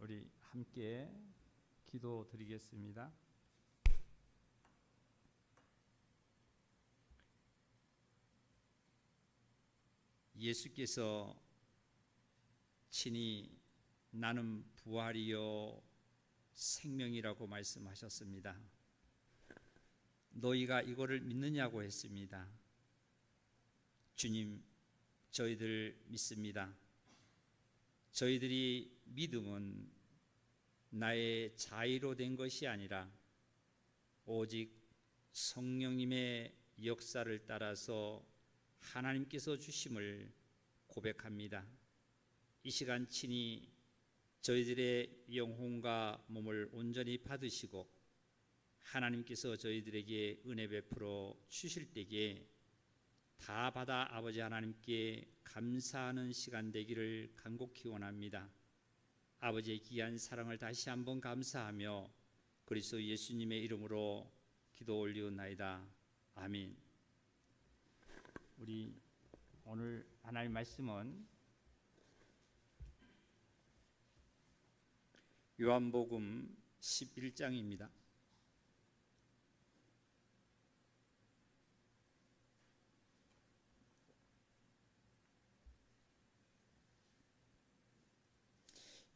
우리 함께 기도드리겠습니다. 예수께서 친히 나는 부활이요 생명이라고 말씀하셨습니다. 너희가 이거를 믿느냐고 했습니다. 주님, 저희들 믿습니다. 저희들이 믿음은 나의 자의로 된 것이 아니라 오직 성령님의 역사를 따라서 하나님께서 주심을 고백합니다. 이 시간 친히 저희들의 영혼과 몸을 온전히 받으시고 하나님께서 저희들에게 은혜 베풀어 주실 때에 다 받아 아버지 하나님께 감사하는 시간 되기를 간곡히 원합니다. 아버지의 귀한 사랑을 다시 한번 감사하며 그리스도 예수님의 이름으로 기도 올리옵나이다. 아멘. 우리 오늘 하나님 말씀은 요한복음 11장입니다.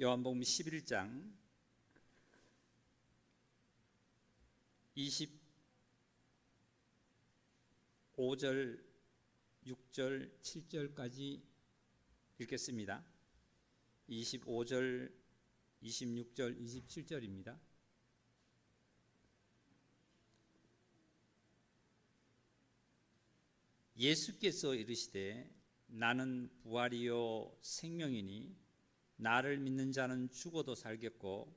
요한복음 11장 25절, 6절, 7절까지 읽겠습니다. 25절, 26절, 27절입니다. 예수께서 이르시되 나는 부활이요 생명이니 나를 믿는 자는 죽어도 살겠고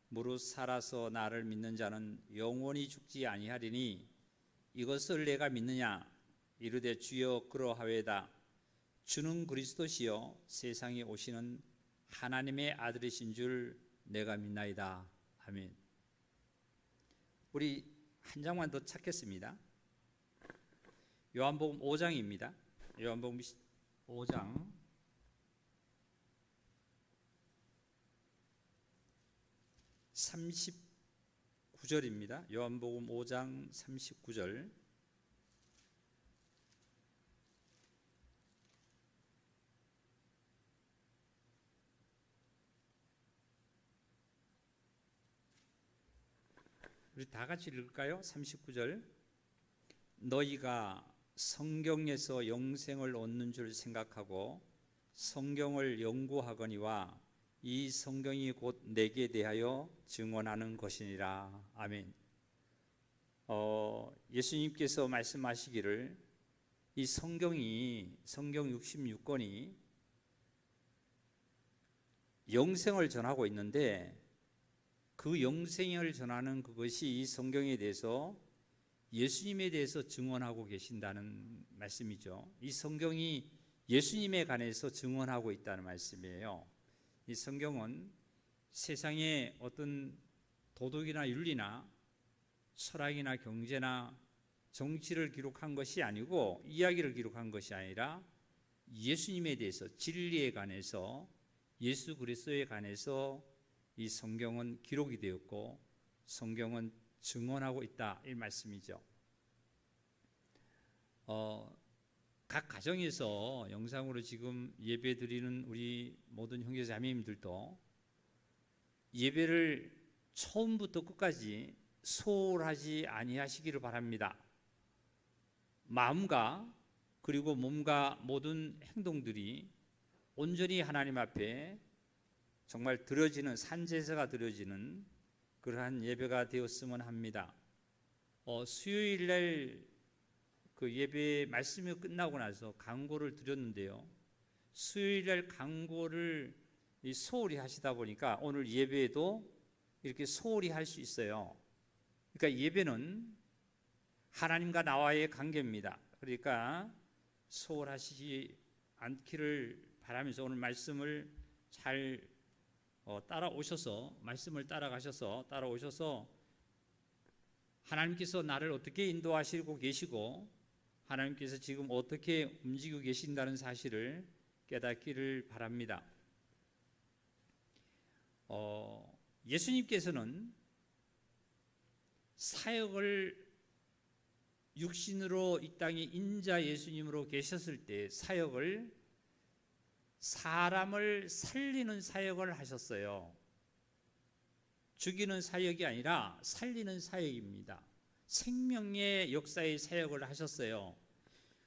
무릇 살아서 나를 믿는 자는 영원히 죽지 아니하리니 이것을 내가 믿느냐 이르되 주여 그러하외다. 주는 그리스도시요 세상에 오시는 하나님의 아들이신 줄 내가 믿나이다. 아멘. 우리 한 장만 더 찾겠습니다. 요한복음 5장입니다. 요한복음 5장 39절입니다. 요한복음 5장 39절. 우리 다 같이 읽을까요? 39절. 너희가 성경에서 영생을 얻는 줄 생각하고 성경을 연구하거니와 이 성경이 곧 내게 대하여 증언하는 것이니라. 아멘. 예수님께서 말씀하시기를 이 성경 66권이 영생을 전하고 있는데 그 영생을 전하는 그것이 이 성경에 대해서 예수님에 대해서 증언하고 계신다는 말씀이죠. 이 성경이 예수님에 관해서 증언하고 있다는 말씀이에요. 이 성경은 세상의 어떤 도덕이나 윤리나 철학이나 경제나 정치를 기록한 것이 아니고 이야기를 기록한 것이 아니라 예수님에 대해서 진리에 관해서 예수 그리스도에 관해서 이 성경은 기록이 되었고 성경은 증언하고 있다 이 말씀이죠. 각 가정에서 영상으로 지금 예배 드리는 우리 모든 형제 자매님들도 예배를 처음부터 끝까지 소홀하지 아니하시기를 바랍니다. 마음과 그리고 몸과 모든 행동들이 온전히 하나님 앞에 정말 드려지는 산제사가 드려지는 그러한 예배가 되었으면 합니다. 수요일 날 그 예배 말씀이 끝나고 나서 강고를 드렸는데요. 수요일 날 강고를 소홀히 하시다 보니까 오늘 예배에도 이렇게 소홀히 할 수 있어요. 그러니까 예배는 하나님과 나와의 관계입니다. 그러니까 소홀하시지 않기를 바라면서 오늘 말씀을 잘 따라오셔서 말씀을 따라오셔서 하나님께서 나를 어떻게 인도하시고 계시고 하나님께서 지금 어떻게 움직이고 계신다는 사실을 깨닫기를 바랍니다. 예수님께서는 사역을 육신으로 이 땅에 인자 예수님으로 계셨을 때 사역을 사람을 살리는 사역을 하셨어요. 죽이는 사역이 아니라 살리는 사역입니다. 생명의 역사의 사역을 하셨어요.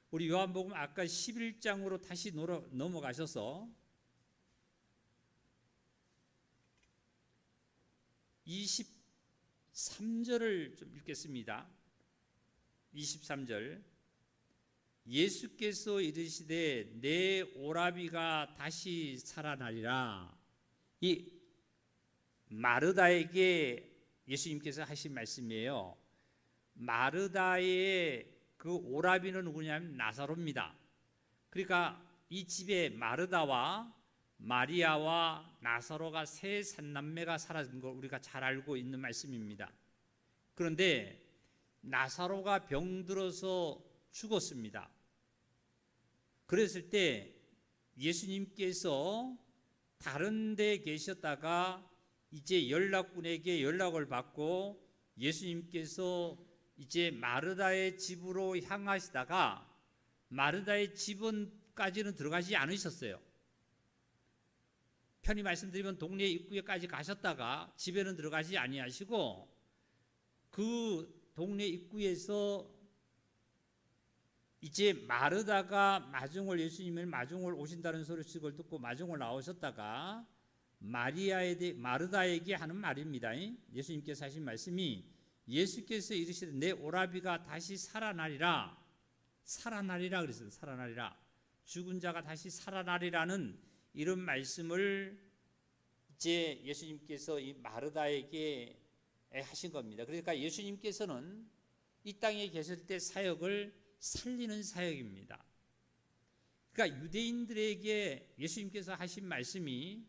우리 요한복음 아까 11장으로 다시 넘어가셔서 23절을 좀 읽겠습니다. 23절. 예수께서 이르시되 내 오라비가 다시 살아나리라. 이 마르다에게 예수님께서 하신 말씀이에요. 마르다의 그 오라비는 누구냐면 나사로입니다. 그러니까 이 집에 마르다와 마리아와 나사로가 세 산남매가 살아진 걸 우리가 잘 알고 있는 말씀입니다. 그런데 나사로가 병들어서 죽었습니다. 그랬을 때 예수님께서 다른 데 계셨다가 이제 연락군에게 연락을 받고 예수님께서 이제 마르다의 집으로 향하시다가 마르다의 집은까지는 들어가지 않으셨어요. 편히 말씀드리면 동네 입구에까지 가셨다가 집에는 들어가지 아니하시고 그 동네 입구에서 이제 마르다가 마중을 예수님을 마중을 오신다는 소식을 듣고 마중을 나오셨다가 마르다에게 하는 말입니다. 예수님께서 하신 말씀이 예수께서 이르시되 내 오라비가 다시 살아나리라. 살아나리라 그랬어요. 살아나리라. 죽은 자가 다시 살아나리라는 이런 말씀을 이제 예수님께서 이 마르다에게 하신 겁니다. 그러니까 예수님께서는 이 땅에 계실 때 사역을 살리는 사역입니다. 그러니까 유대인들에게 예수님께서 하신 말씀이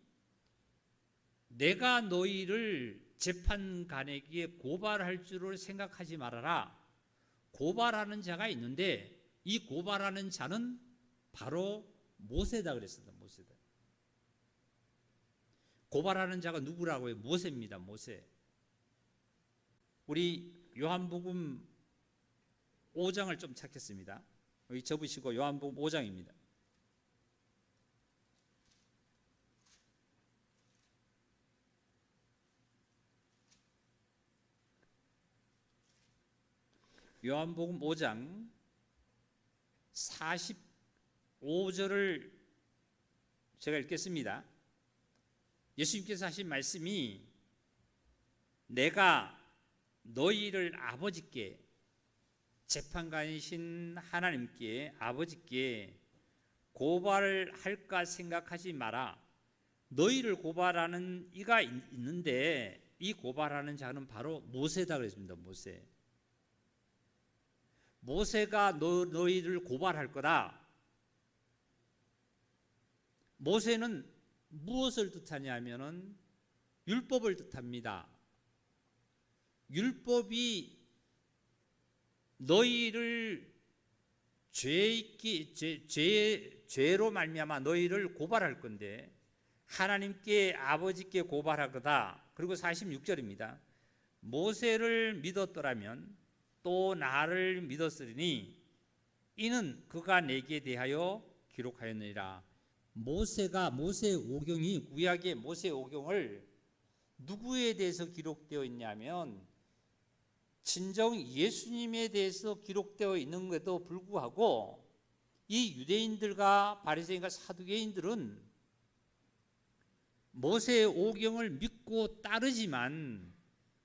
내가 너희를 재판관에게 고발할 줄을 생각하지 말아라. 고발하는 자가 있는데 이 고발하는 자는 바로 모세다 그랬습니다. 모세다. 고발하는 자가 누구라고요? 모세입니다. 모세. 우리 요한복음 5장을 좀 찾겠습니다. 여기 접으시고 요한복음 5장입니다. 요한복음 5장 45절을 제가 읽겠습니다. 예수님께서 하신 말씀이 내가 너희를 아버지께 재판관이신 하나님께 아버지께 고발을 할까 생각하지 마라. 너희를 고발하는 이가 있는데 이 고발하는 자는 바로 모세다 그랬습니다. 모세. 모세가 너희를 고발할 거다. 모세는 무엇을 뜻하냐면은 율법을 뜻합니다. 율법이 너희를 죄로 말미암아 너희를 고발할 건데 하나님께 아버지께 고발하거다. 그리고 46절입니다. 모세를 믿었더라면 또 나를 믿었으리니 이는 그가 내게 대하여 기록하였느니라. 모세 오경이 구약의 모세 오경을 누구에 대해서 기록되어 있냐면 진정 예수님에 대해서 기록되어 있는 것에도 불구하고 이 유대인들과 바리새인과 사두개인들은 모세의 오경을 믿고 따르지만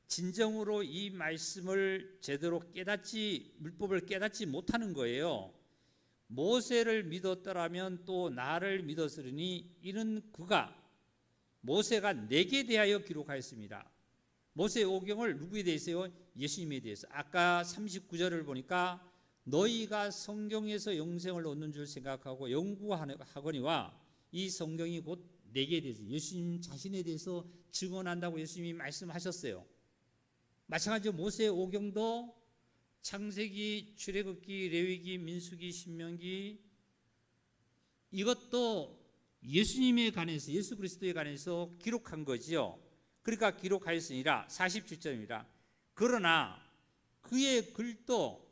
진정으로 이 말씀을 제대로 율법을 깨닫지 못하는 거예요. 모세를 믿었더라면 또 나를 믿었으리니 이는 그가 모세가 내게 대하여 기록하였습니다. 모세의 오경을 누구에 대해서요? 예수님에 대해서. 아까 39절을 보니까 너희가 성경에서 영생을 얻는 줄 생각하고 연구하거니와 이 성경이 곧 내게 대해서 예수님 자신에 대해서 증언한다고 예수님이 말씀하셨어요. 마찬가지로 모세의 오경도 창세기, 출애굽기, 레위기, 민수기, 신명기 이것도 예수님에 관해서 예수 그리스도에 관해서 기록한 거지요. 그러니까 기록하였으니라. 47절입니다. 그러나 그의 글도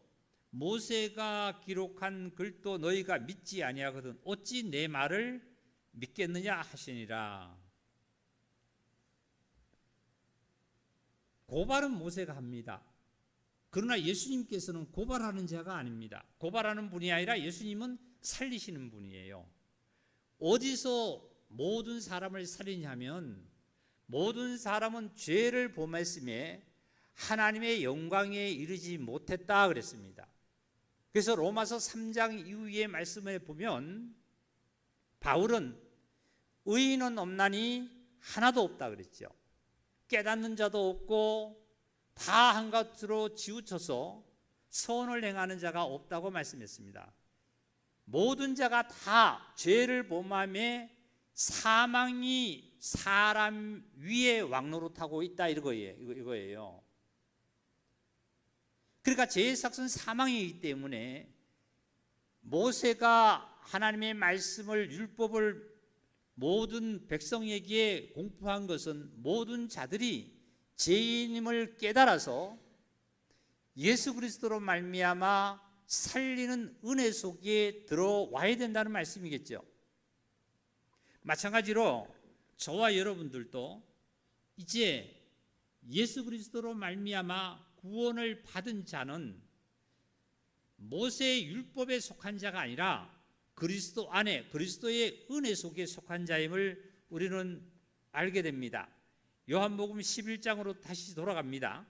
모세가 기록한 글도 너희가 믿지 아니하거든 어찌 내 말을 믿겠느냐 하시니라. 고발은 모세가 합니다. 그러나 예수님께서는 고발하는 자가 아닙니다. 고발하는 분이 아니라 예수님은 살리시는 분이에요. 어디서 모든 사람을 살리냐면 모든 사람은 죄를 범했음에 하나님의 영광에 이르지 못했다 그랬습니다. 그래서 로마서 3장 이후의 말씀에 보면 바울은 의인은 없나니 하나도 없다 그랬죠. 깨닫는 자도 없고 다 한가지로 치우쳐서 선을 행하는 자가 없다고 말씀했습니다. 모든 자가 다 죄를 범함에 사망이 사람 위에 왕노릇하고 있다 이거예요. 그러니까 죄의 삭은 사망이기 때문에 모세가 하나님의 말씀을 율법을 모든 백성에게 공포한 것은 모든 자들이 죄인임을 깨달아서 예수 그리스도로 말미암아 살리는 은혜 속에 들어와야 된다는 말씀이겠죠. 마찬가지로 저와 여러분들도 이제 예수 그리스도로 말미암아 구원을 받은 자는 모세의 율법에 속한 자가 아니라 그리스도 안에 그리스도의 은혜 속에 속한 자임을 우리는 알게 됩니다. 요한복음 11장으로 다시 돌아갑니다.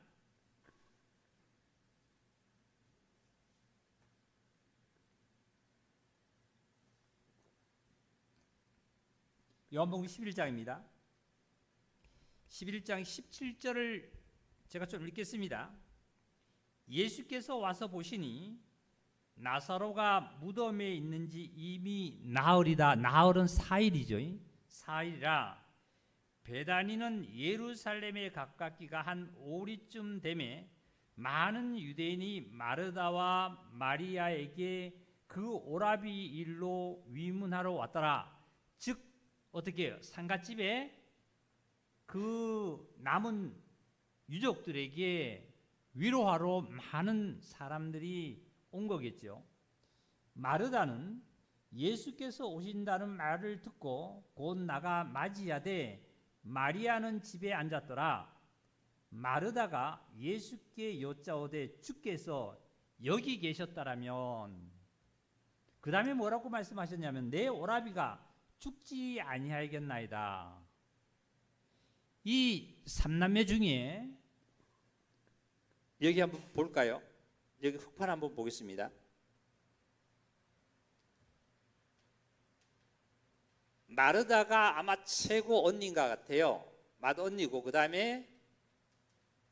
요한복음 11장입니다. 11장 17절을 제가 좀 읽겠습니다. 예수께서 와서 보시니 나사로가 무덤에 있는지 이미 나흘이다. 나흘은 4일이죠. 4일이라 베다니는 예루살렘에 가깝기가 한 5리쯤 되매 많은 유대인이 마르다와 마리아에게 그 오라비 일로 위문하러 왔더라. 즉 어떻게 해요? 상갓집에 그 남은 유족들에게 위로하러 많은 사람들이 온 거겠죠. 마르다는 예수께서 오신다는 말을 듣고 곧 나가 맞이하되 마리아는 집에 앉았더라. 마르다가 예수께 여짜오되 주께서 여기 계셨다라면 그 다음에 뭐라고 말씀하셨냐면 내 오라비가 죽지 아니하겠나이다. 이 삼남매 중에 여기 한번 볼까요? 여기 흑판 한번 보겠습니다. 마르다가 아마 최고 언니인가 같아요. 맏언니고 그 다음에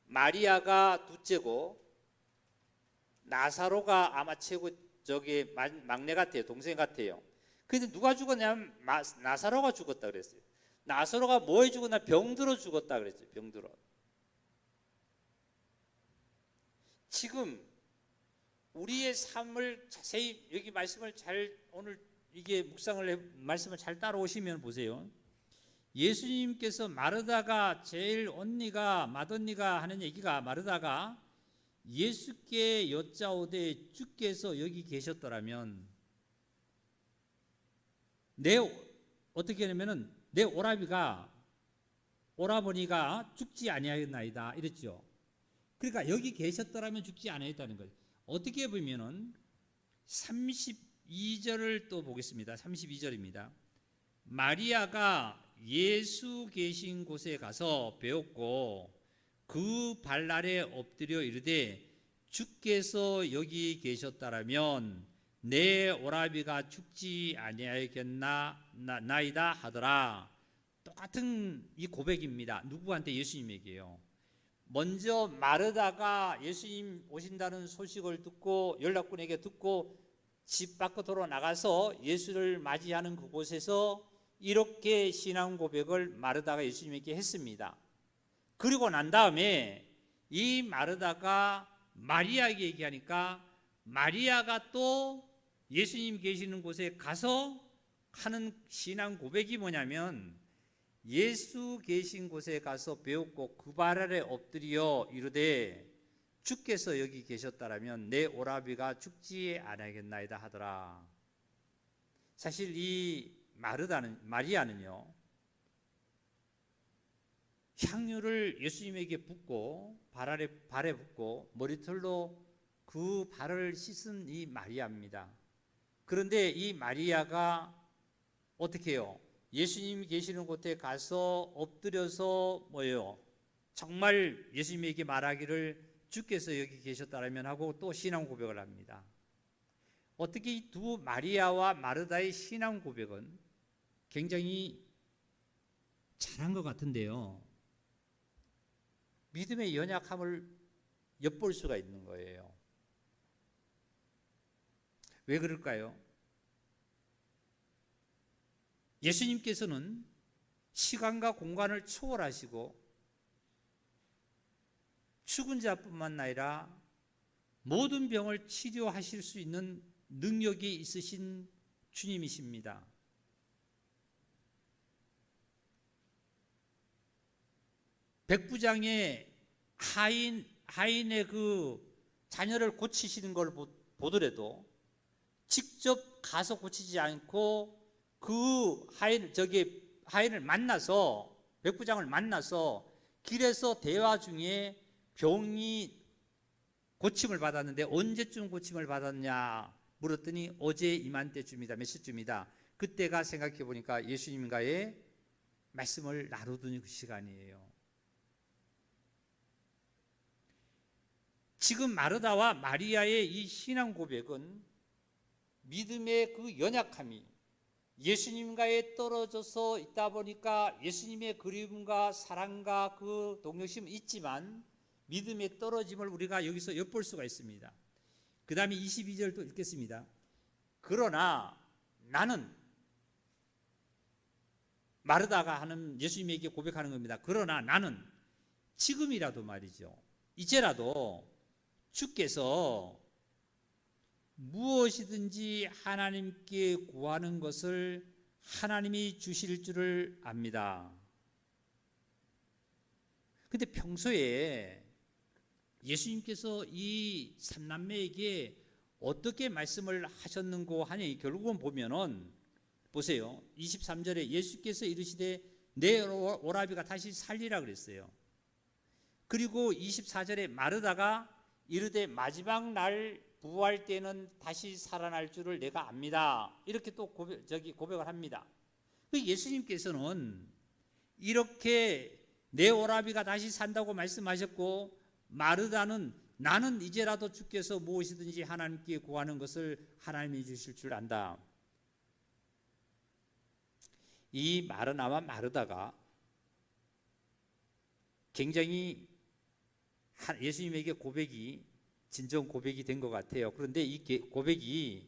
마리아가 둘째고 나사로가 아마 최고 저기 막내 같아요. 동생 같아요. 근데 누가 죽었냐면 나사로가 죽었다 그랬어요. 나사로가 뭐에 죽었나? 병들어 죽었다 그랬어요. 병들어. 지금 우리의 삶을 자세히 여기 말씀을 잘 오늘 이게 말씀을 잘 따라오시면 보세요. 예수님께서 마르다가 제일 맏언니가 하는 얘기가 마르다가 예수께 여짜오되 주께서 여기 계셨더라면 어떻게 하냐면은 내 오라버니가 죽지 아니하였나이다 이랬죠. 그러니까 여기 계셨더라면 죽지 아니하였다는 거예요. 어떻게 보면은 32절을 또 보겠습니다. 32절입니다. 마리아가 예수 계신 곳에 가서 배웠고 그 발날에 엎드려 이르되 주께서 여기 계셨다라면 내 오라비가 죽지 아니하였나이다 하더라. 똑같은 이 고백입니다. 누구한테? 예수님에게요. 먼저 마르다가 예수님 오신다는 소식을 듣고 연락군에게 듣고 집 밖으로 나가서 예수를 맞이하는 그곳에서 이렇게 신앙 고백을 마르다가 예수님에게 했습니다. 그리고 난 다음에 이 마르다가 마리아에게 얘기하니까 마리아가 또 예수님 계시는 곳에 가서 하는 신앙 고백이 뭐냐면 예수 계신 곳에 가서 배웠고 그 발 아래 엎드려 이르되 주께서 여기 계셨다라면 내 오라비가 죽지 아니하겠나이다 하더라. 사실 이 마리아는요, 향유를 예수님에게 붓고 발에 붓고 머리털로 그 발을 씻은 이 마리아입니다. 그런데 이 마리아가 어떻게 해요? 예수님이 계시는 곳에 가서 엎드려서 뭐예요? 정말 예수님에게 말하기를 주께서 여기 계셨다라면 하고 또 신앙 고백을 합니다. 어떻게 이 두 마리아와 마르다의 신앙 고백은 굉장히 잘한 것 같은데요, 믿음의 연약함을 엿볼 수가 있는 거예요. 왜 그럴까요? 예수님께서는 시간과 공간을 초월하시고 죽은 자뿐만 아니라 모든 병을 치료하실 수 있는 능력이 있으신 주님이십니다. 백부장의 하인의 그 자녀를 고치시는 걸 보더라도 직접 가서 고치지 않고 그 하인을 만나서, 백부장을 만나서 길에서 대화 중에 병이 고침을 받았는데 언제쯤 고침을 받았냐 물었더니 어제 이맘때쯤이다, 몇 시쯤이다. 그때가 생각해 보니까 예수님과의 말씀을 나누던 그 시간이에요. 지금 마르다와 마리아의 이 신앙 고백은 믿음의 그 연약함이 예수님과에 떨어져서 있다 보니까 예수님의 그리움과 사랑과 그 동력심은 있지만 믿음의 떨어짐을 우리가 여기서 엿볼 수가 있습니다. 그 다음에 22절 또 읽겠습니다. 그러나 나는, 마르다가 하는 예수님에게 고백하는 겁니다. 그러나 나는 지금이라도 말이죠, 이제라도 주께서 무엇이든지 하나님께 구하는 것을 하나님이 주실 줄을 압니다. 근데 평소에 예수님께서 이 삼남매에게 어떻게 말씀을 하셨는고 하니 결국은 보면은 보세요. 23절에 예수께서 이르시되 내 오라비가 다시 살리라 그랬어요. 그리고 24절에 마르다가 이르되 마지막 날 부활 때는 다시 살아날 줄을 내가 압니다. 이렇게 또 고백을 합니다. 예수님께서는 이렇게 내 오라비가 다시 산다고 말씀하셨고, 마르다는 나는 이제라도 주께서 무엇이든지 하나님께 구하는 것을 하나님이 주실 줄 안다. 이 마르나와 마르다가 굉장히 예수님에게 진정 고백이 된 것 같아요. 그런데 이 고백이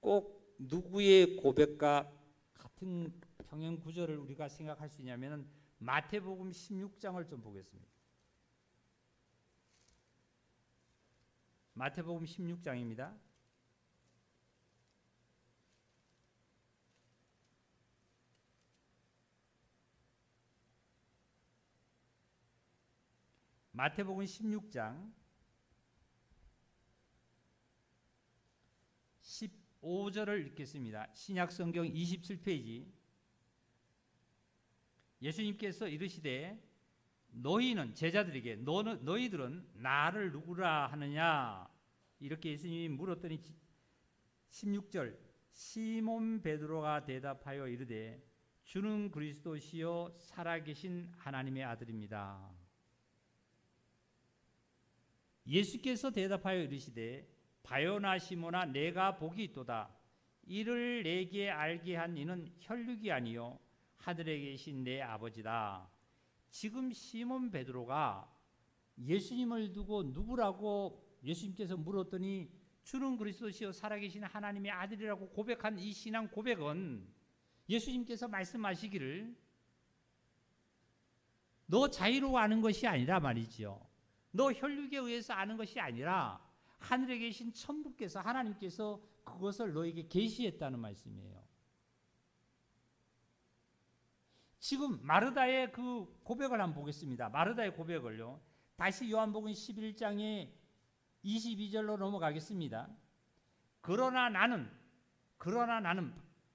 꼭 누구의 고백과 같은 평행 구절을 우리가 생각할 수 있냐면 마태복음 16장을 좀 보겠습니다. 마태복음 16장입니다. 마태복음 16장 15절을 읽겠습니다. 신약성경 27페이지. 예수님께서 이르시되 너희는, 제자들에게 너희들은 나를 누구라 하느냐 이렇게 예수님이 물었더니 16절 시몬 베드로가 대답하여 이르되 주는 그리스도시요 살아계신 하나님의 아들입니다. 예수께서 대답하여 이르시되 바요나 시몬아 내가 복이 있도다. 이를 내게 알게 한 이는 혈육이 아니요 하늘에 계신 내 아버지다. 지금 시몬 베드로가 예수님을 두고 누구라고 예수님께서 물었더니 주는 그리스도시요 살아계신 하나님의 아들이라고 고백한 이 신앙 고백은 예수님께서 말씀하시기를 너 자유로 아는 것이 아니라 말이죠, 너 혈육에 의해서 아는 것이 아니라 하늘에 계신 천부께서, 하나님께서 그것을 너에게 계시했다는 말씀이에요. 지금 마르다의 그 고백을 한번 보겠습니다. 마르다의 고백을요. 다시 요한복음 11장의 22절로 넘어가겠습니다. 그러나 나는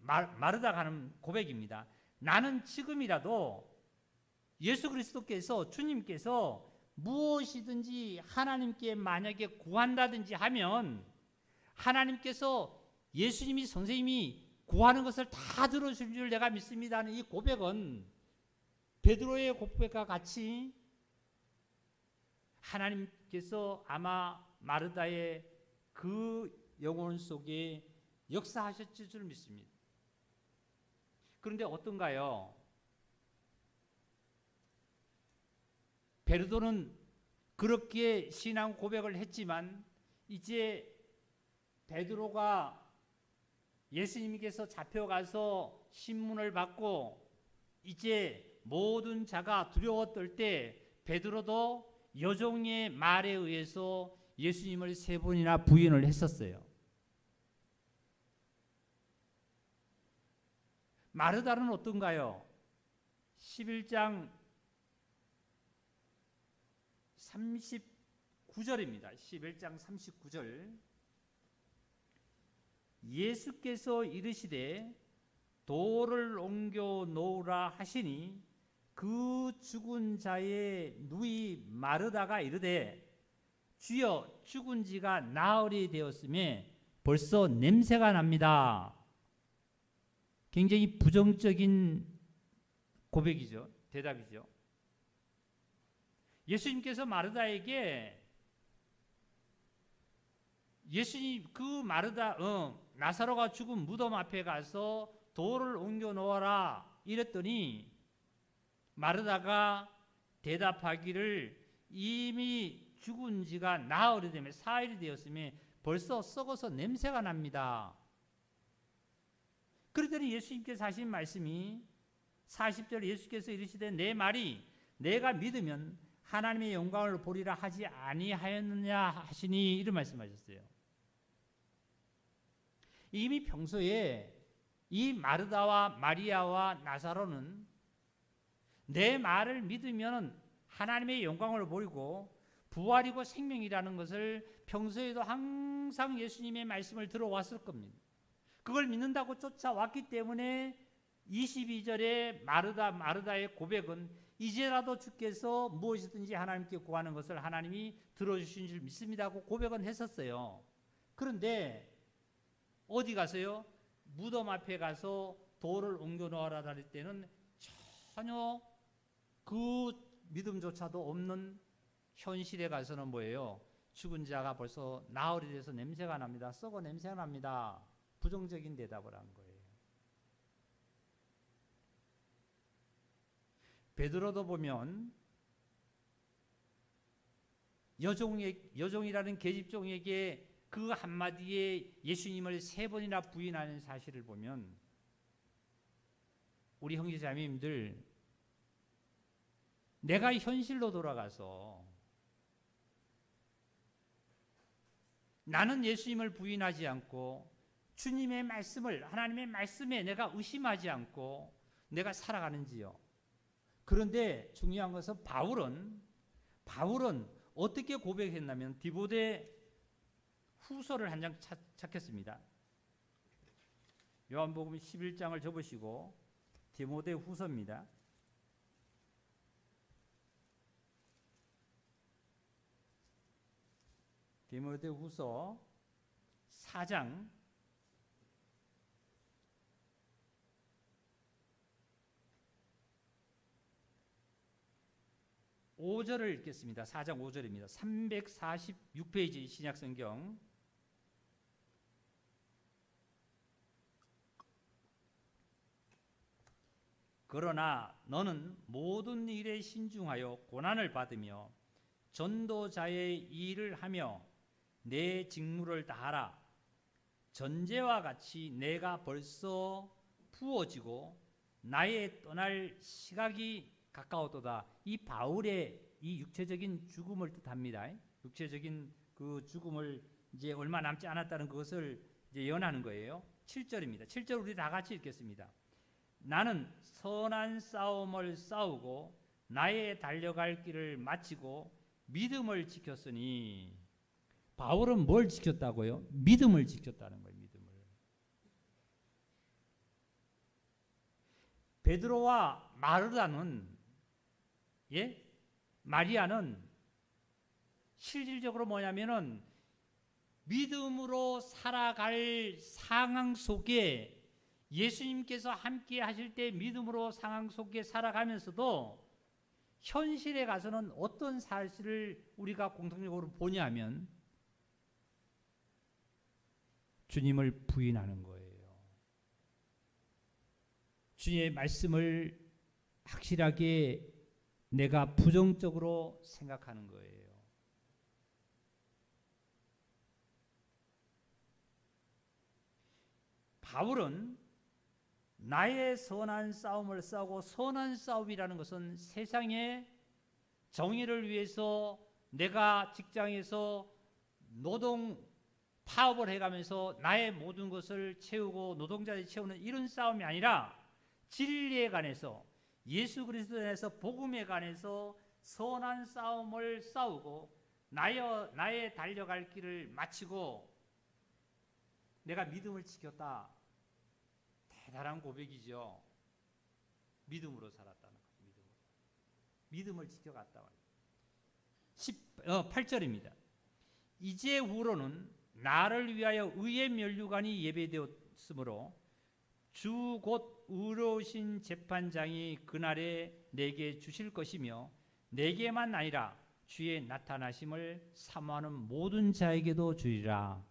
마르다가 하는 고백입니다. 나는 지금이라도 예수 그리스도께서 주님께서 무엇이든지 하나님께 만약에 구한다든지 하면 하나님께서 예수님이 선생님이 구하는 것을 다 들어줄 줄 내가 믿습니다 하는 이 고백은 베드로의 고백과 같이 하나님께서 아마 마르다의 그 영혼 속에 역사하셨을 줄 믿습니다. 그런데 어떤가요? 베드로는 그렇게 신앙 고백을 했지만 이제 베드로가 예수님께서 잡혀가서 신문을 받고 이제 모든 자가 두려워 떨 때 베드로도 여종의 말에 의해서 예수님을 3번이나 부인을 했었어요. 마르다는 어떤가요? 11장 39절입니다. 11장 39절. 예수께서 이르시되 돌을 옮겨 놓으라 하시니 그 죽은 자의 누이 마르다가 이르되 주여 죽은 지가 나흘이 되었음에 벌써 냄새가 납니다. 굉장히 부정적인 고백이죠. 대답이죠. 예수님께서 마르다에게 예수님 그 마르다 나사로가 죽은 무덤 앞에 가서 돌을 옮겨 놓아라 이랬더니 마르다가 대답하기를 이미 죽은 지가 나흘이 되면 4일이 되었으면 벌써 썩어서 냄새가 납니다. 그랬더니 예수님께서 하신 말씀이 40절 예수께서 이르시되 내 말이 내가 믿으면 하나님의 영광을 보리라 하지 아니하였느냐 하시니 이런 말씀하셨어요. 이미 평소에 이 마르다와 마리아와 나사로는 내 말을 믿으면 하나님의 영광을 보이고 부활이고 생명이라는 것을 평소에도 항상 예수님의 말씀을 들어왔을 겁니다. 그걸 믿는다고 쫓아왔기 때문에 22절에 마르다의 고백은 이제라도 주께서 무엇이든지 하나님께 구하는 것을 하나님이 들어주신 줄 믿습니다 하고 고백은 했었어요. 그런데 어디 가서요? 무덤 앞에 가서 돌을 옮겨 놓아라 할 때는 전혀 그 믿음조차도 없는 현실에 가서는 뭐예요? 죽은 자가 벌써 나흘이 돼서 냄새가 납니다. 썩어 냄새가 납니다. 부정적인 대답을 한 거예요. 베드로도 보면 여종이라는 계집종에게 그 한마디에 예수님을 3번이나 부인하는 사실을 보면 우리 형제자매님들 내가 현실로 돌아가서 나는 예수님을 부인하지 않고 주님의 말씀을 하나님의 말씀에 내가 의심하지 않고 내가 살아가는지요. 그런데 중요한 것은 바울은 어떻게 고백했냐면 디모데 후서를 한 장 찾겠습니다. 요한복음 11장을 접으시고 디모데 후서입니다. 디모데 후서 4장 5절을 읽겠습니다. 4장 5절입니다. 346페이지 신약성경. 그러나 너는 모든 일에 신중하여 고난을 받으며 전도자의 일을 하며 내 직무를 다하라. 전제와 같이 내가 벌써 부어지고 나의 떠날 시각이 가까웠도다. 이 바울의 이 육체적인 죽음을 뜻합니다. 육체적인 그 죽음을 이제 얼마 남지 않았다는 것을 이제 예언하는 거예요. 7절입니다. 7절 우리 다 같이 읽겠습니다. 나는 선한 싸움을 싸우고 나의 달려갈 길을 마치고 믿음을 지켰으니. 바울은 뭘 지켰다고요? 믿음을 지켰다는 거예요. 믿음을. 베드로와 마리아는 실질적으로 뭐냐면은 믿음으로 살아갈 상황 속에, 예수님께서 함께 하실 때 믿음으로 상황 속에 살아가면서도 현실에 가서는 어떤 사실을 우리가 공통적으로 보냐면 주님을 부인하는 거예요. 주님의 말씀을 확실하게 내가 부정적으로 생각하는 거예요. 바울은 나의 선한 싸움을 싸우고, 선한 싸움이라는 것은 세상의 정의를 위해서 내가 직장에서 노동 파업을 해가면서 나의 모든 것을 채우고 노동자들이 채우는 이런 싸움이 아니라 진리에 관해서, 예수 그리스도에 관해서, 복음에 관해서 선한 싸움을 싸우고 나의 달려갈 길을 마치고 내가 믿음을 지켰다. 대단한 고백이죠. 믿음으로 살았다는 거죠. 믿음을 지켜갔다. 8절입니다. 이제 후로는 나를 위하여 의의 면류관이 예배되었으므로 주 곧 의로우신 재판장이 그날에 내게 주실 것이며 내게만 아니라 주의 나타나심을 사모하는 모든 자에게도 주리라.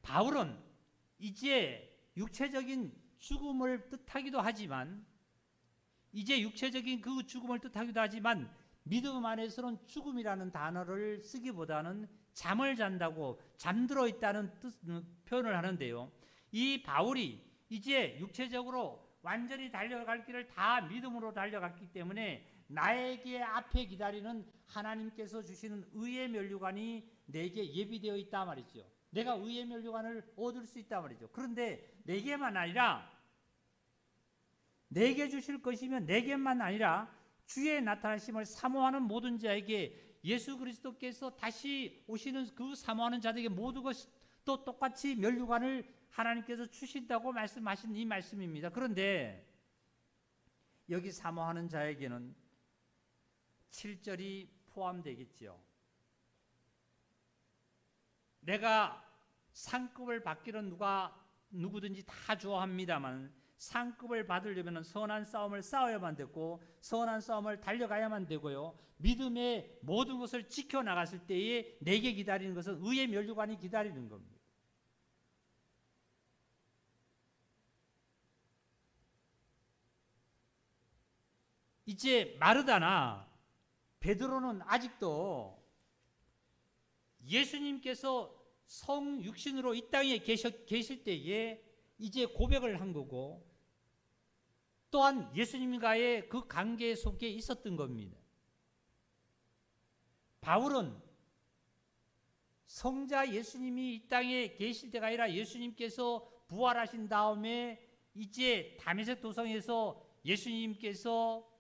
바울은 이제 육체적인 죽음을 뜻하기도 하지만, 믿음 안에서는 죽음이라는 단어를 쓰기보다는 잠을 잔다고, 잠들어 있다는 표현을 하는데요. 이 바울이 이제 육체적으로 완전히 달려갈 길을 다 믿음으로 달려갔기 때문에 나에게 앞에 기다리는 하나님께서 주시는 의의 면류관이 내게 예비되어 있다 말이죠. 내가 의의 면류관을 얻을 수 있다 말이죠. 그런데 내게만 아니라, 내게 주실 것이면 내게만 아니라 주의 나타나심을 사모하는 모든 자에게, 예수 그리스도께서 다시 오시는 그 사모하는 자들에게 모든 것이 또 똑같이 면류관을 하나님께서 주신다고 말씀하신 이 말씀입니다. 그런데 여기 사모하는 자에게는 7절이 포함되겠죠. 내가 상급을 받기는 누구든지 다 좋아합니다만, 상급을 받으려면 선한 싸움을 싸워야만 되고, 선한 싸움을 달려가야만 되고요. 믿음의 모든 것을 지켜나갔을 때에 내게 기다리는 것은 의의 면류관이 기다리는 겁니다. 이제 마르다나 베드로는 아직도 예수님께서 성육신으로 이 땅에 계실 때에 이제 고백을 한 거고, 또한 예수님과의 그 관계 속에 있었던 겁니다. 바울은 성자 예수님이 이 땅에 계실 때가 아니라 예수님께서 부활하신 다음에 이제 다메섹 도성에서 예수님께서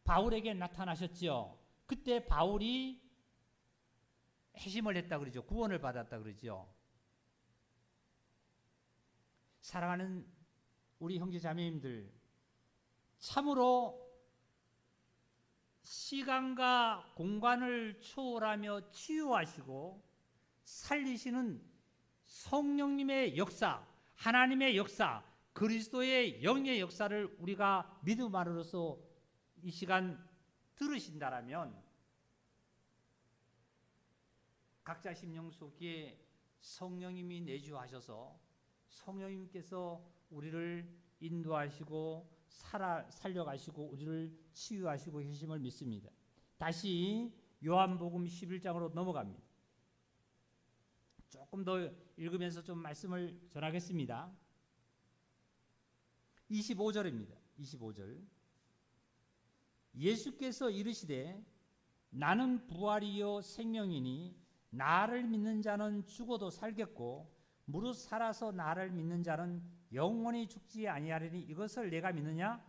바울에게 나타나셨죠. 그때 바울이 회심을 했다 그러죠. 구원을 받았다 그러죠. 사랑하는 우리 형제 자매님들, 참으로 시간과 공간을 초월하며 치유하시고 살리시는 성령님의 역사, 하나님의 역사, 그리스도의 영의 역사를 우리가 믿음 안으로서 이 시간 들으신다라면 각자 심령 속에 성령님이 내주하셔서 성령님께서 우리를 인도하시고 살려가시고 우리를 치유하시고 계심을 믿습니다. 다시 요한복음 11장으로 넘어갑니다. 조금 더 읽으면서 좀 말씀을 전하겠습니다. 25절입니다. 25절. 예수께서 이르시되 나는 부활이요 생명이니 나를 믿는 자는 죽어도 살겠고 무릇 살아서 나를 믿는 자는 영원히 죽지 아니하리니 이것을 내가 믿느냐?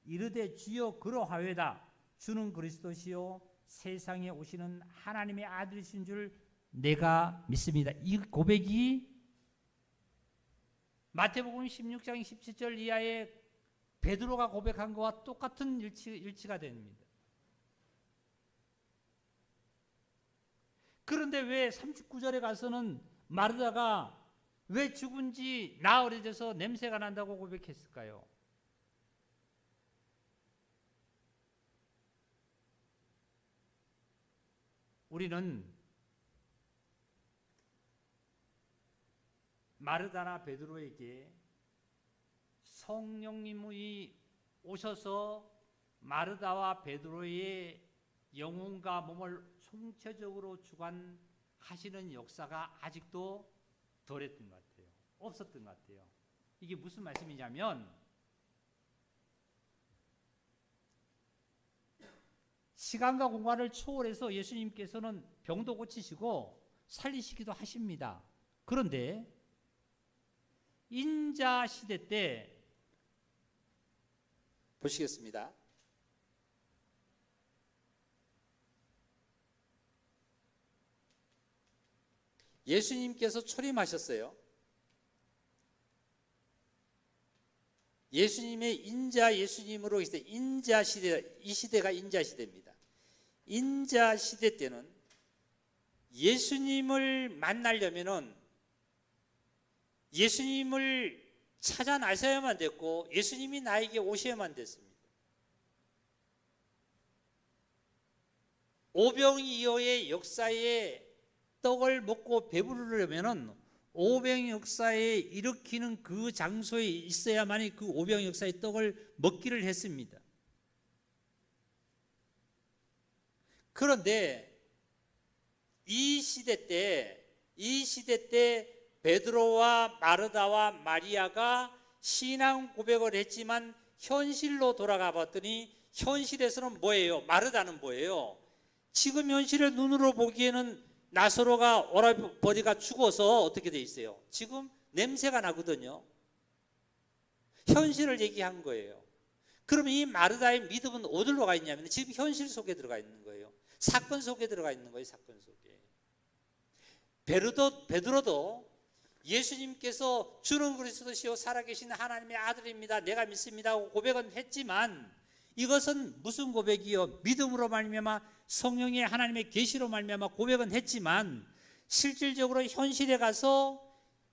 이르되 주여 그러하외다. 주는 그리스도시요 세상에 오시는 하나님의 아들이신 줄 내가 믿습니다. 이 고백이 마태복음 16장 17절 이하의 베드로가 고백한 것과 똑같은 일치가 됩니다. 그런데 왜 39절에 가서는 마르다가 왜 죽은 지 나흘이 냄새가 난다고 고백했을까요? 우리는 마르다나 베드로에게 성령님이 오셔서 마르다와 베드로의 영혼과 몸을 총체적으로 주관하시는 역사가 아직도 덜했던 것 같아요. 없었던 것 같아요. 이게 무슨 말씀이냐면 시간과 공간을 초월해서 예수님께서는 병도 고치시고 살리시기도 하십니다. 그런데 인자 시대 때 보시겠습니다. 예수님께서 초림하셨어요. 예수님의 인자 예수님으로 인자 시대, 이 시대가 인자 시대입니다. 인자 시대 때는 예수님을 만나려면은 예수님을 찾아 나서야만 됐고 예수님이 나에게 오셔야만 됐습니다. 오병이어의 역사에 떡을 먹고 배부르려면은 오병 역사에 일으키는 그 장소에 있어야만이 그 오병 역사의 떡을 먹기를 했습니다. 그런데 이 시대 때 베드로와 마르다와 마리아가 신앙 고백을 했지만 현실로 돌아가 봤더니 현실에서는 뭐예요? 마르다는 뭐예요? 지금 현실을 눈으로 보기에는 나사로가 오라버니가 죽어서 어떻게 돼 있어요? 지금 냄새가 나거든요. 현실을 얘기한 거예요. 그러면 이 마르다의 믿음은 어디로 가 있냐면 지금 현실 속에 들어가 있는 거예요. 사건 속에 들어가 있는 거예요. 사건 속에. 베드로도 예수님께서 주는 그리스도시요 살아계신 하나님의 아들입니다. 내가 믿습니다 하고 고백은 했지만 이것은 무슨 고백이요? 믿음으로 말미암아 성령의 하나님의 계시로 말미암아 고백은 했지만 실질적으로 현실에 가서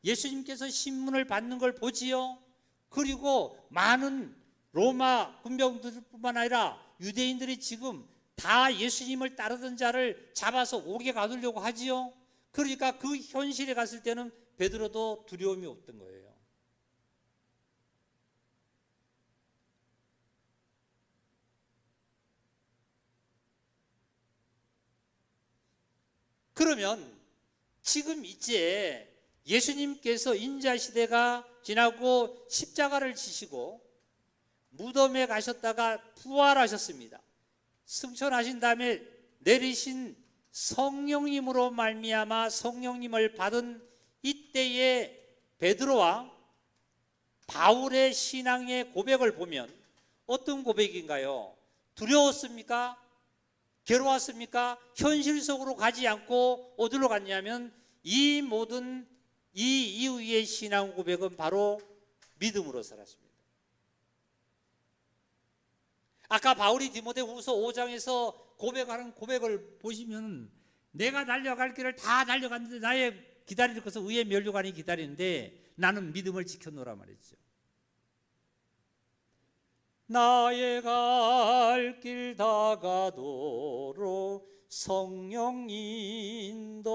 예수님께서 신문을 받는 걸 보지요. 그리고 많은 로마 군병들뿐만 아니라 유대인들이 지금 다 예수님을 따르던 자를 잡아서 옥에 가두려고 하지요. 그러니까 그 현실에 갔을 때는 베드로도 두려움이 없던 거예요. 그러면 지금 이제 예수님께서 인자시대가 지나고 십자가를 지시고 무덤에 가셨다가 부활하셨습니다. 승천하신 다음에 내리신 성령님으로 말미암아 성령님을 받은 이때의 베드로와 바울의 신앙의 고백을 보면 어떤 고백인가요? 두려웠습니까? 괴로웠습니까? 현실 속으로 가지 않고 어디로 갔냐면 이 모든 이 이후의 신앙 고백은 바로 믿음으로 살았습니다. 아까 바울이 디모데후서 5장에서 고백하는 고백을 보시면 내가 달려갈 길을 다 달려갔는데 나의 기다릴 것은 의의 면류관이 기다리는데 나는 믿음을 지켜놓으라 말했죠. 나의 갈 길 다가도록 성령 인도하시니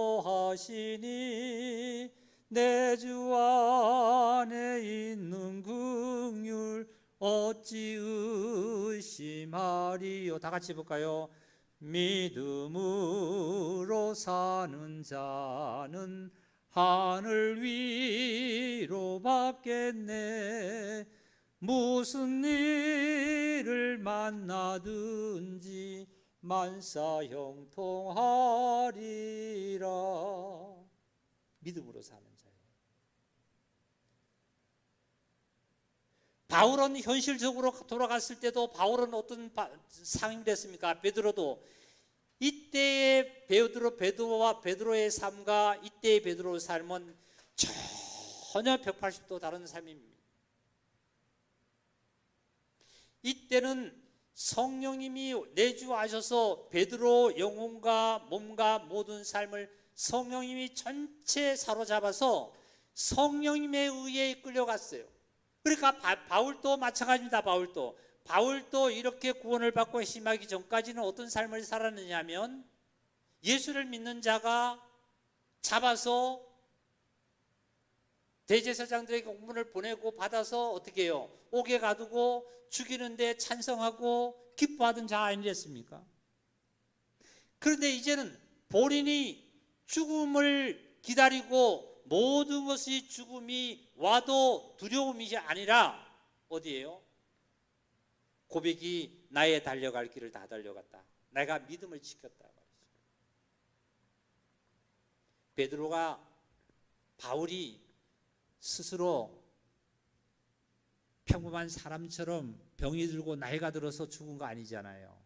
내 주 안에 있는 긍휼 어찌 의심하리요. 다 같이 볼까요? 믿음으로 사는 자는 하늘 위로 받겠네. 무슨 일을 만나든지 만사 형통하리라. 믿음으로 사는 자예요. 바울은 현실적으로 돌아갔을 때도 바울은 어떤 상황이 됐습니까? 베드로도 이때의 베드로와 베드로의 삶과 이때의 베드로의 삶은 전혀 180도 다른 삶입니다. 이때는 성령님이 내주하셔서 베드로 영혼과 몸과 모든 삶을 성령님이 전체 사로잡아서 성령님에 의해 끌려갔어요. 그러니까 바울도 마찬가지입니다. 바울도 이렇게 구원을 받고 심하기 전까지는 어떤 삶을 살았느냐 하면 예수를 믿는 자가 잡아서 대제사장들에게 공문을 보내고 받아서 어떻게 해요? 옥에 가두고 죽이는데 찬성하고 기뻐하던 자 아니겠습니까? 그런데 이제는 본인이 죽음을 기다리고 모든 것이 죽음이 와도 두려움이 아니라 어디예요? 고백이 나의 달려갈 길을 다 달려갔다. 내가 믿음을 지켰다. 베드로가 바울이 스스로 평범한 사람처럼 병이 들고 나이가 들어서 죽은 거 아니잖아요.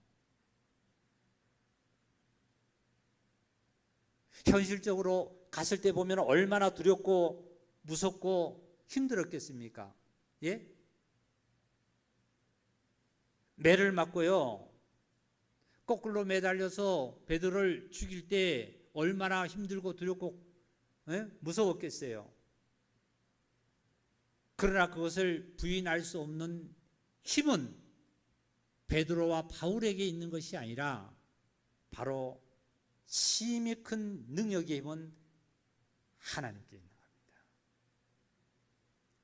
현실적으로 갔을 때 보면 얼마나 두렵고 무섭고 힘들었겠습니까? 예? 매를 맞고요. 거꾸로 매달려서 베드로를 죽일 때 얼마나 힘들고 두렵고 무서웠겠어요. 그러나 그것을 부인할 수 없는 힘은 베드로와 바울에게 있는 것이 아니라 바로 심히 큰 능력의 힘은 하나님께 있는 겁니다.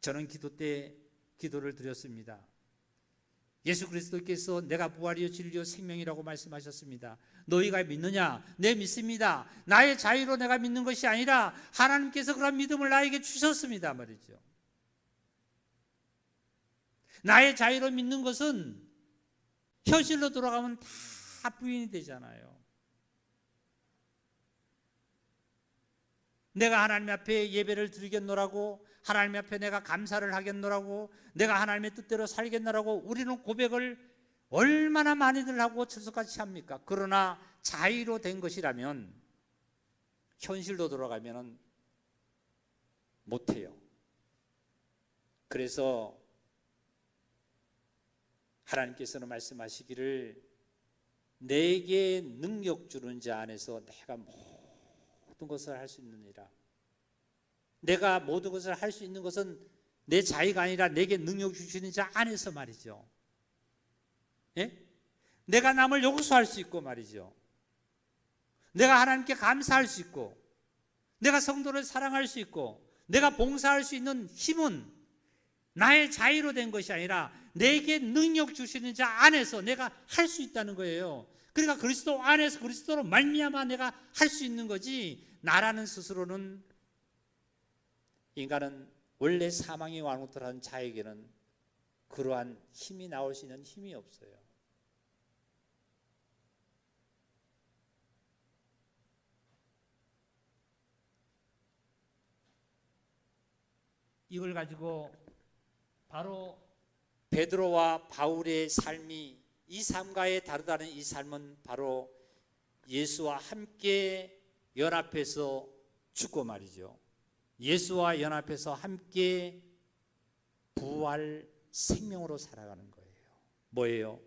저는 기도 때 기도를 드렸습니다. 예수 그리스도께서 내가 부활이요 진리요 생명이라고 말씀하셨습니다. 너희가 믿느냐? 네, 믿습니다. 나의 자유로 내가 믿는 것이 아니라 하나님께서 그런 믿음을 나에게 주셨습니다 말이죠. 나의 자유로 믿는 것은 현실로 돌아가면 다 부인이 되잖아요. 내가 하나님 앞에 예배를 드리겠노라고, 하나님 앞에 내가 감사를 하겠노라고, 내가 하나님의 뜻대로 살겠노라고 우리는 고백을 얼마나 많이들 하고 철석같이 합니까? 그러나 자유로 된 것이라면 현실로 돌아가면 못해요. 그래서 하나님께서는 말씀하시기를 내게 능력 주는 자 안에서 내가 모든 것을 할 수 있느니라. 내가 모든 것을 할 수 있는 것은 내 자의가 아니라 내게 능력 주시는 자 안에서 말이죠. 예? 내가 남을 용서할 수 있고 말이죠. 내가 하나님께 감사할 수 있고, 내가 성도를 사랑할 수 있고, 내가 봉사할 수 있는 힘은 나의 자의로 된 것이 아니라 내게 능력 주시는 자 안에서 내가 할 수 있다는 거예요. 그러니까 그리스도 안에서 그리스도로 말미암아 내가 할 수 있는 거지, 나라는 스스로는, 인간은 원래 사망의 왕노릇한 자에게는 그러한 힘이 나올 수 있는 힘이 없어요. 이걸 가지고 바로 베드로와 바울의 삶이, 이 삶과의 다르다는 이 삶은 바로 예수와 함께 연합해서 죽고 말이죠. 예수와 연합해서 함께 부활 생명으로 살아가는 거예요. 뭐예요?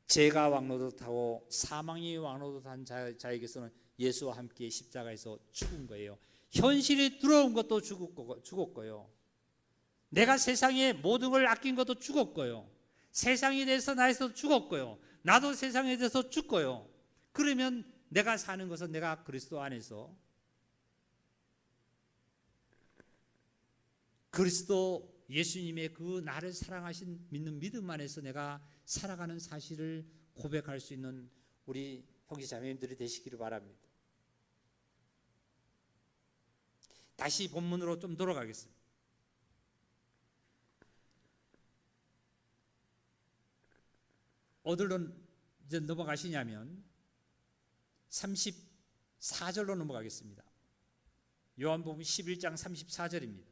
죄가 왕노릇하고 사망이 왕노릇한 자에게서는 예수와 함께 십자가에서 죽은 거예요. 현실이 들어온 것도 죽었고요. 내가 세상에 모든 걸 아낀 것도 죽었고요. 세상에 대해서 나에서 죽었고요. 나도 세상에 대해서 죽고요. 그러면 내가 사는 것은 내가 그리스도 안에서 그리스도 예수님의 그 나를 사랑하신 믿는 믿음 안에서 내가 살아가는 사실을 고백할 수 있는 우리 형제 자매님들이 되시기를 바랍니다. 다시 본문으로 좀 돌아가겠습니다. 어디로 이제 넘어가시냐면 34절로 넘어가겠습니다. 요한복음 11장 34절입니다.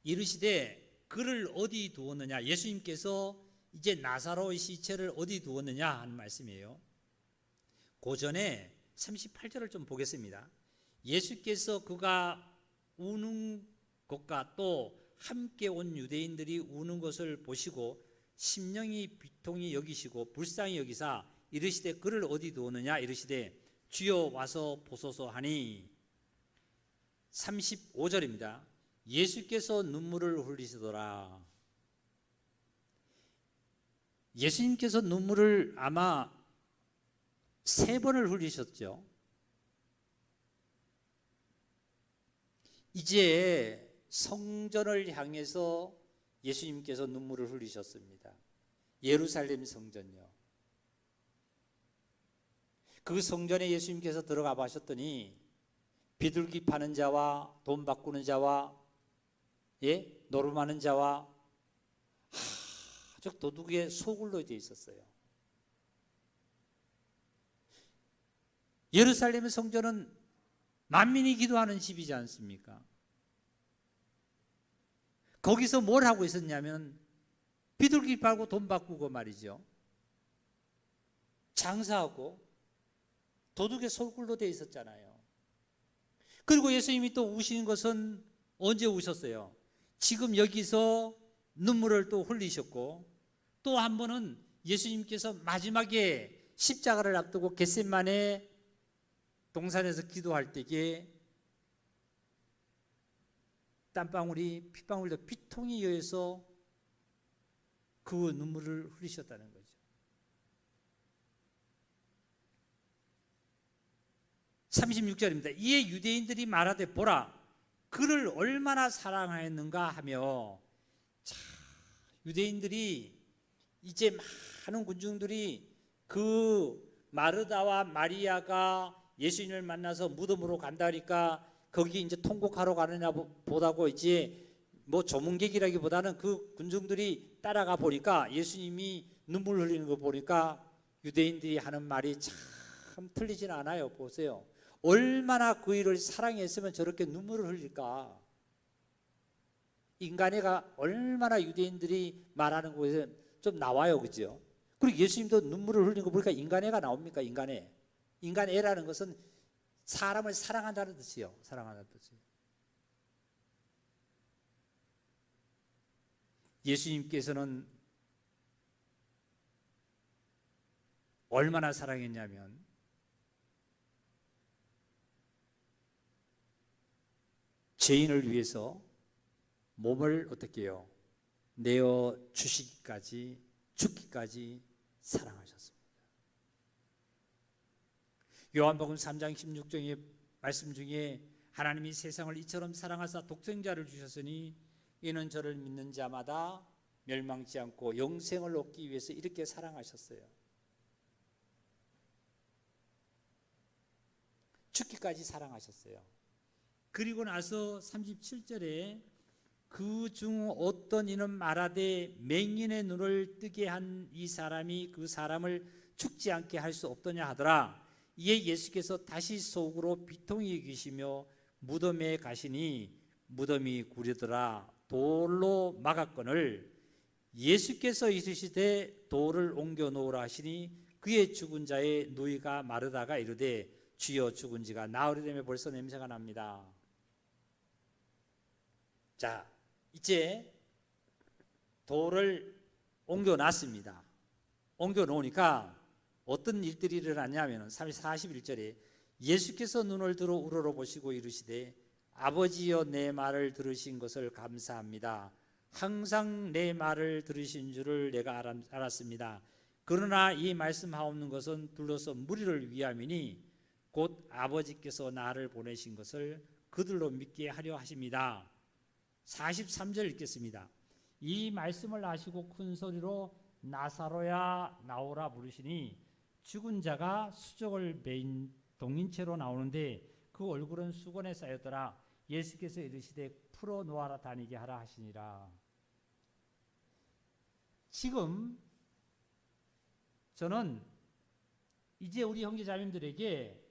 이르시되 그를 어디 두었느냐. 예수님께서 이제 나사로의 시체를 어디 두었느냐 하는 말씀이에요. 그 전에 38절을 좀 보겠습니다. 예수께서 그가 우는 것과 또 함께 온 유대인들이 우는 것을 보시고 심령이 비통히 여기시고 불쌍히 여기사 이르시되 그를 어디 두었느냐. 이르시되 주여 와서 보소서 하니 35절입니다. 예수께서 눈물을 흘리시더라. 예수님께서 눈물을 아마 3번을 흘리셨죠. 이제 성전을 향해서 예수님께서 눈물을 흘리셨습니다. 예루살렘 성전요. 그 성전에 예수님께서 들어가 보셨더니 비둘기 파는 자와 돈 바꾸는 자와 노름하는 자와 아주 도둑의 소굴로 되어 있었어요. 예루살렘의 성전은 만민이 기도하는 집이지 않습니까? 거기서 뭘 하고 있었냐면 비둘기 팔고 돈 바꾸고 말이죠. 장사하고 도둑의 소굴로 되어 있었잖아요. 그리고 예수님이 또 우시는 것은 언제 우셨어요? 지금 여기서 눈물을 또 흘리셨고, 또 한 번은 예수님께서 마지막에 십자가를 앞두고 겟세마네 동산에서 기도할 때에 땀방울이 핏방울도 피통이 여여서 그 눈물을 흘리셨다는 거죠. 36절입니다. 이에 유대인들이 말하되 보라 그를 얼마나 사랑하였는가 하며, 유대인들이 이제 많은 군중들이 그 마르다와 마리아가 예수님을 만나서 무덤으로 간다니까 거기 이제 통곡하러 가느냐 보다고 이제 뭐 조문객이라기보다는 그 군중들이 따라가 보니까 예수님이 눈물 흘리는 거 보니까 유대인들이 하는 말이 참 틀리진 않아요. 보세요. 얼마나 그 일을 사랑했으면 저렇게 눈물을 흘릴까. 인간애가 얼마나 유대인들이 말하는 곳에 좀 나와요. 그죠? 그리고 예수님도 눈물을 흘리는 거 보니까 인간애가 나옵니까? 인간애. 인간애라는 것은 사람을 사랑한다는 뜻이요. 사랑한다는 뜻이요. 예수님께서는 얼마나 사랑했냐면 죄인을 위해서 몸을 어떻게 해요? 내어 주시기까지 죽기까지 사랑하셨습니다. 요한복음 3장 16절의 말씀 중에 하나님이 세상을 이처럼 사랑하사 독생자를 주셨으니 이는 저를 믿는 자마다 멸망치 않고 영생을 얻기 위해서 이렇게 사랑하셨어요. 죽기까지 사랑하셨어요. 그리고 나서 37절에 그 중 어떤 이는 말하되 맹인의 눈을 뜨게 한 이 사람이 그 사람을 죽지 않게 할 수 없더냐 하더라. 이에 예수께서 다시 속으로 비통히 여기시며 무덤에 가시니 무덤이 구리더라. 돌로 막았거늘 예수께서 이르시되 돌을 옮겨 놓으라 하시니 그의 죽은 자의 누이가 마르다가 이르되 주여 죽은 지가 나흘이라며 벌써 냄새가 납니다. 자, 이제 돌을 옮겨 놨습니다. 옮겨 놓으니까 어떤 일들이 일어났냐면 41절에 예수께서 눈을 들어 우러러보시고 이르시되 아버지여 내 말을 들으신 것을 감사합니다. 항상 내 말을 들으신 줄을 내가 알았습니다. 그러나 이 말씀하옵는 것은 둘러서 무리를 위함이니 곧 아버지께서 나를 보내신 것을 그들로 믿게 하려 하십니다. 43절 읽겠습니다. 이 말씀을 하시고 큰 소리로 나사로야 나오라 부르시니 죽은 자가 수족을 메인 동인체로 나오는데 그 얼굴은 수건에 쌓였더라. 예수께서 이르시되 풀어 놓아라 다니게 하라 하시니라. 지금 저는 이제 우리 형제자매들에게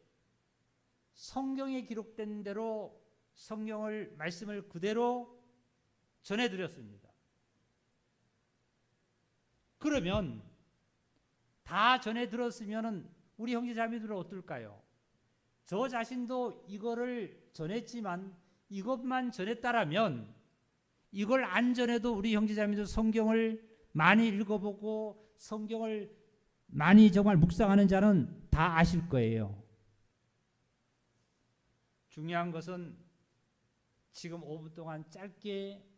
성경에 기록된 대로 성경을 말씀을 그대로 전해드렸습니다. 그러면 다 전해들었으면 우리 형제자매들은 어떨까요? 저 자신도 이거를 전했지만 이것만 전했다라면 이걸 안 전해도 우리 형제자매들 성경을 많이 읽어보고 성경을 많이 정말 묵상하는 자는 다 아실 거예요. 중요한 것은 지금 5분 동안 짧게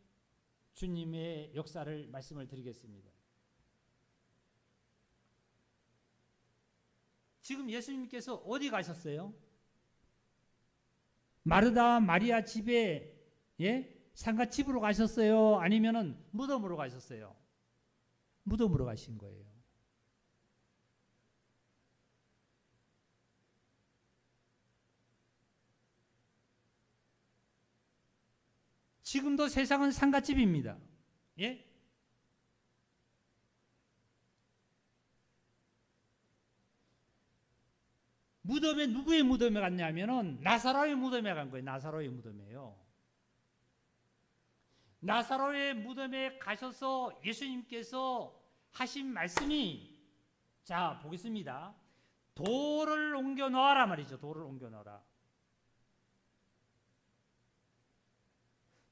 주님의 역사를 말씀을 드리겠습니다. 지금 예수님께서 어디 가셨어요? 마르다 마리아 집에 상가집으로 가셨어요? 아니면은 무덤으로 가셨어요? 무덤으로 가신 거예요. 지금도 세상은 상가집입니다. 예? 무덤에 누구의 무덤에 갔냐면은 나사로의 무덤에 간 거예요. 나사로의 무덤이에요. 나사로의 무덤에 가셔서 예수님께서 하신 말씀이 자 보겠습니다. 돌을 옮겨 놓아라 말이죠. 돌을 옮겨 놓아라.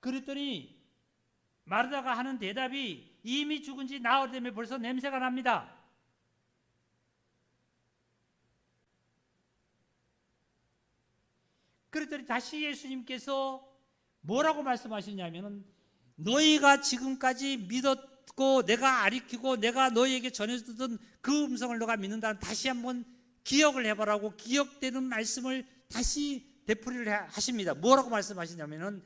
그랬더니 마르다가 하는 대답이 이미 죽은 지 나흘 되면 벌써 냄새가 납니다. 그랬더니 다시 예수님께서 뭐라고 말씀하시냐면은 너희가 지금까지 믿었고 내가 가르치고 내가 너희에게 전해주던 그 음성을 너가 믿는다면 다시 한번 기억을 해보라고 기억되는 말씀을 다시 되풀이를 하십니다. 뭐라고 말씀하시냐면은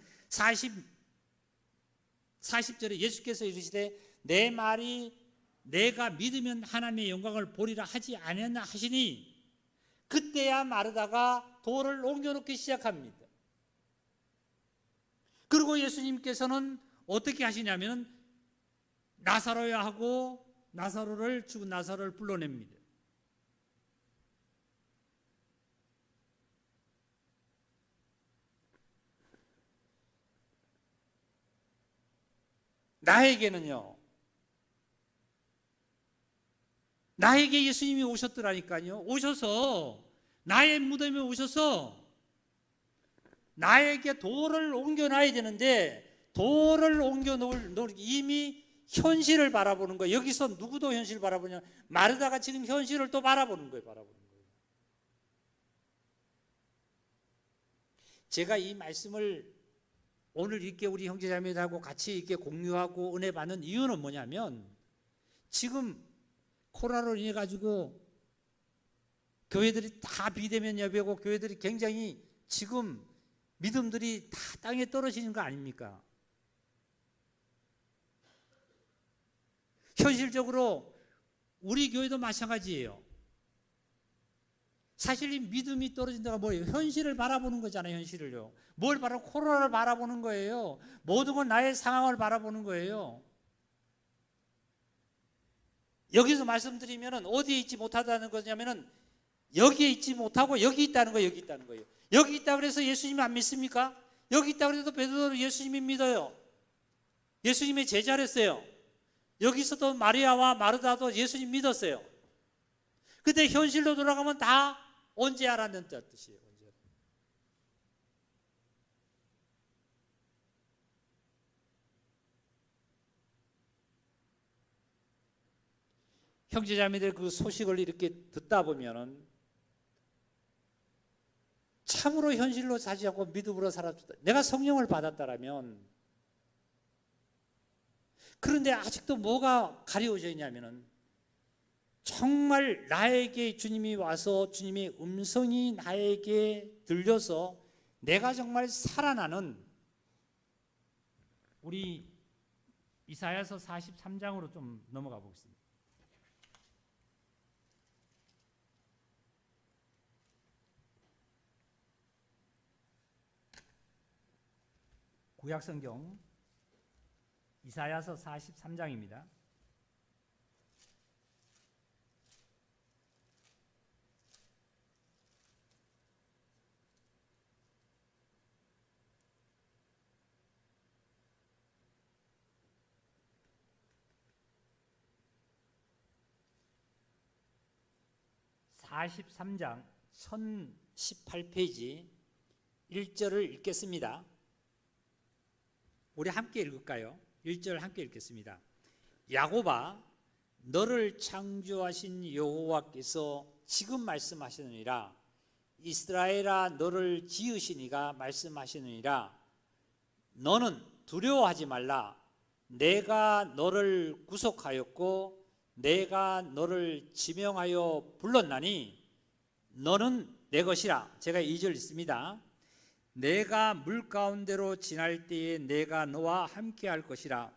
40절에 예수께서 이르시되 내 말이 내가 믿으면 하나님의 영광을 보리라 하지 아니했나 하시니 그때야 마르다가 돌을 옮겨놓기 시작합니다. 그리고 예수님께서는 어떻게 하시냐면 나사로야 하고 죽은 나사로를 불러냅니다. 나에게 예수님이 오셨더라니까요. 오셔서 나의 무덤에 오셔서 나에게 돌을 옮겨놔야 되는데 돌을 옮겨놓을 이미 현실을 바라보는 거예요. 여기서 누구도 현실을 바라보냐? 마르다가 지금 현실을 또 바라보는 거예요. 제가 이 말씀을 오늘 이렇게 우리 형제자매들하고 같이 이렇게 공유하고 은혜 받는 이유는 뭐냐면 지금 코로나로 인해 가지고 교회들이 다 비대면 예배고 교회들이 굉장히 지금 믿음들이 다 땅에 떨어지는 거 아닙니까? 현실적으로 우리 교회도 마찬가지예요. 사실 이 믿음이 떨어진다가 뭐예요? 현실을 바라보는 거잖아요. 현실을요. 뭘 바라보고 코로나를 바라보는 거예요. 모든 건 나의 상황을 바라보는 거예요. 여기서 말씀드리면 어디에 있지 못하다는 거냐면은 여기에 있지 못하고 여기 있다는 거예요. 여기 있다는 거예요. 여기 있다 그래서 예수님 안 믿습니까? 여기 있다 그래도 베드로도 예수님이 믿어요. 예수님의 제자랬어요. 여기서도 마리아와 마르다도 예수님 믿었어요. 근데 현실로 돌아가면 다 언제 알았는 뜻이에요. 형제자매들 그 소식을 이렇게 듣다 보면은 참으로 현실로 사지 않고 믿음으로 살았다. 내가 성령을 받았다라면 그런데 아직도 뭐가 가려워져 있냐면은 정말 나에게 주님이 와서 주님의 음성이 나에게 들려서 내가 정말 살아나는 우리 이사야서 43장으로 좀 넘어가 보겠습니다. 구약성경 이사야서 43장입니다. 43장 1018페이지 1절을 읽겠습니다. 우리 함께 읽을까요? 1절 함께 읽겠습니다. 야곱아, 너를 창조하신 여호와께서 지금 말씀하시느니라. 이스라엘아, 너를 지으신 이가 말씀하시느니라. 너는 두려워하지 말라. 내가 너를 구속하였고 내가 너를 지명하여 불렀나니 너는 내 것이라. 제가 2절 읽습니다. 내가 물 가운데로 지날 때에 내가 너와 함께 할 것이라.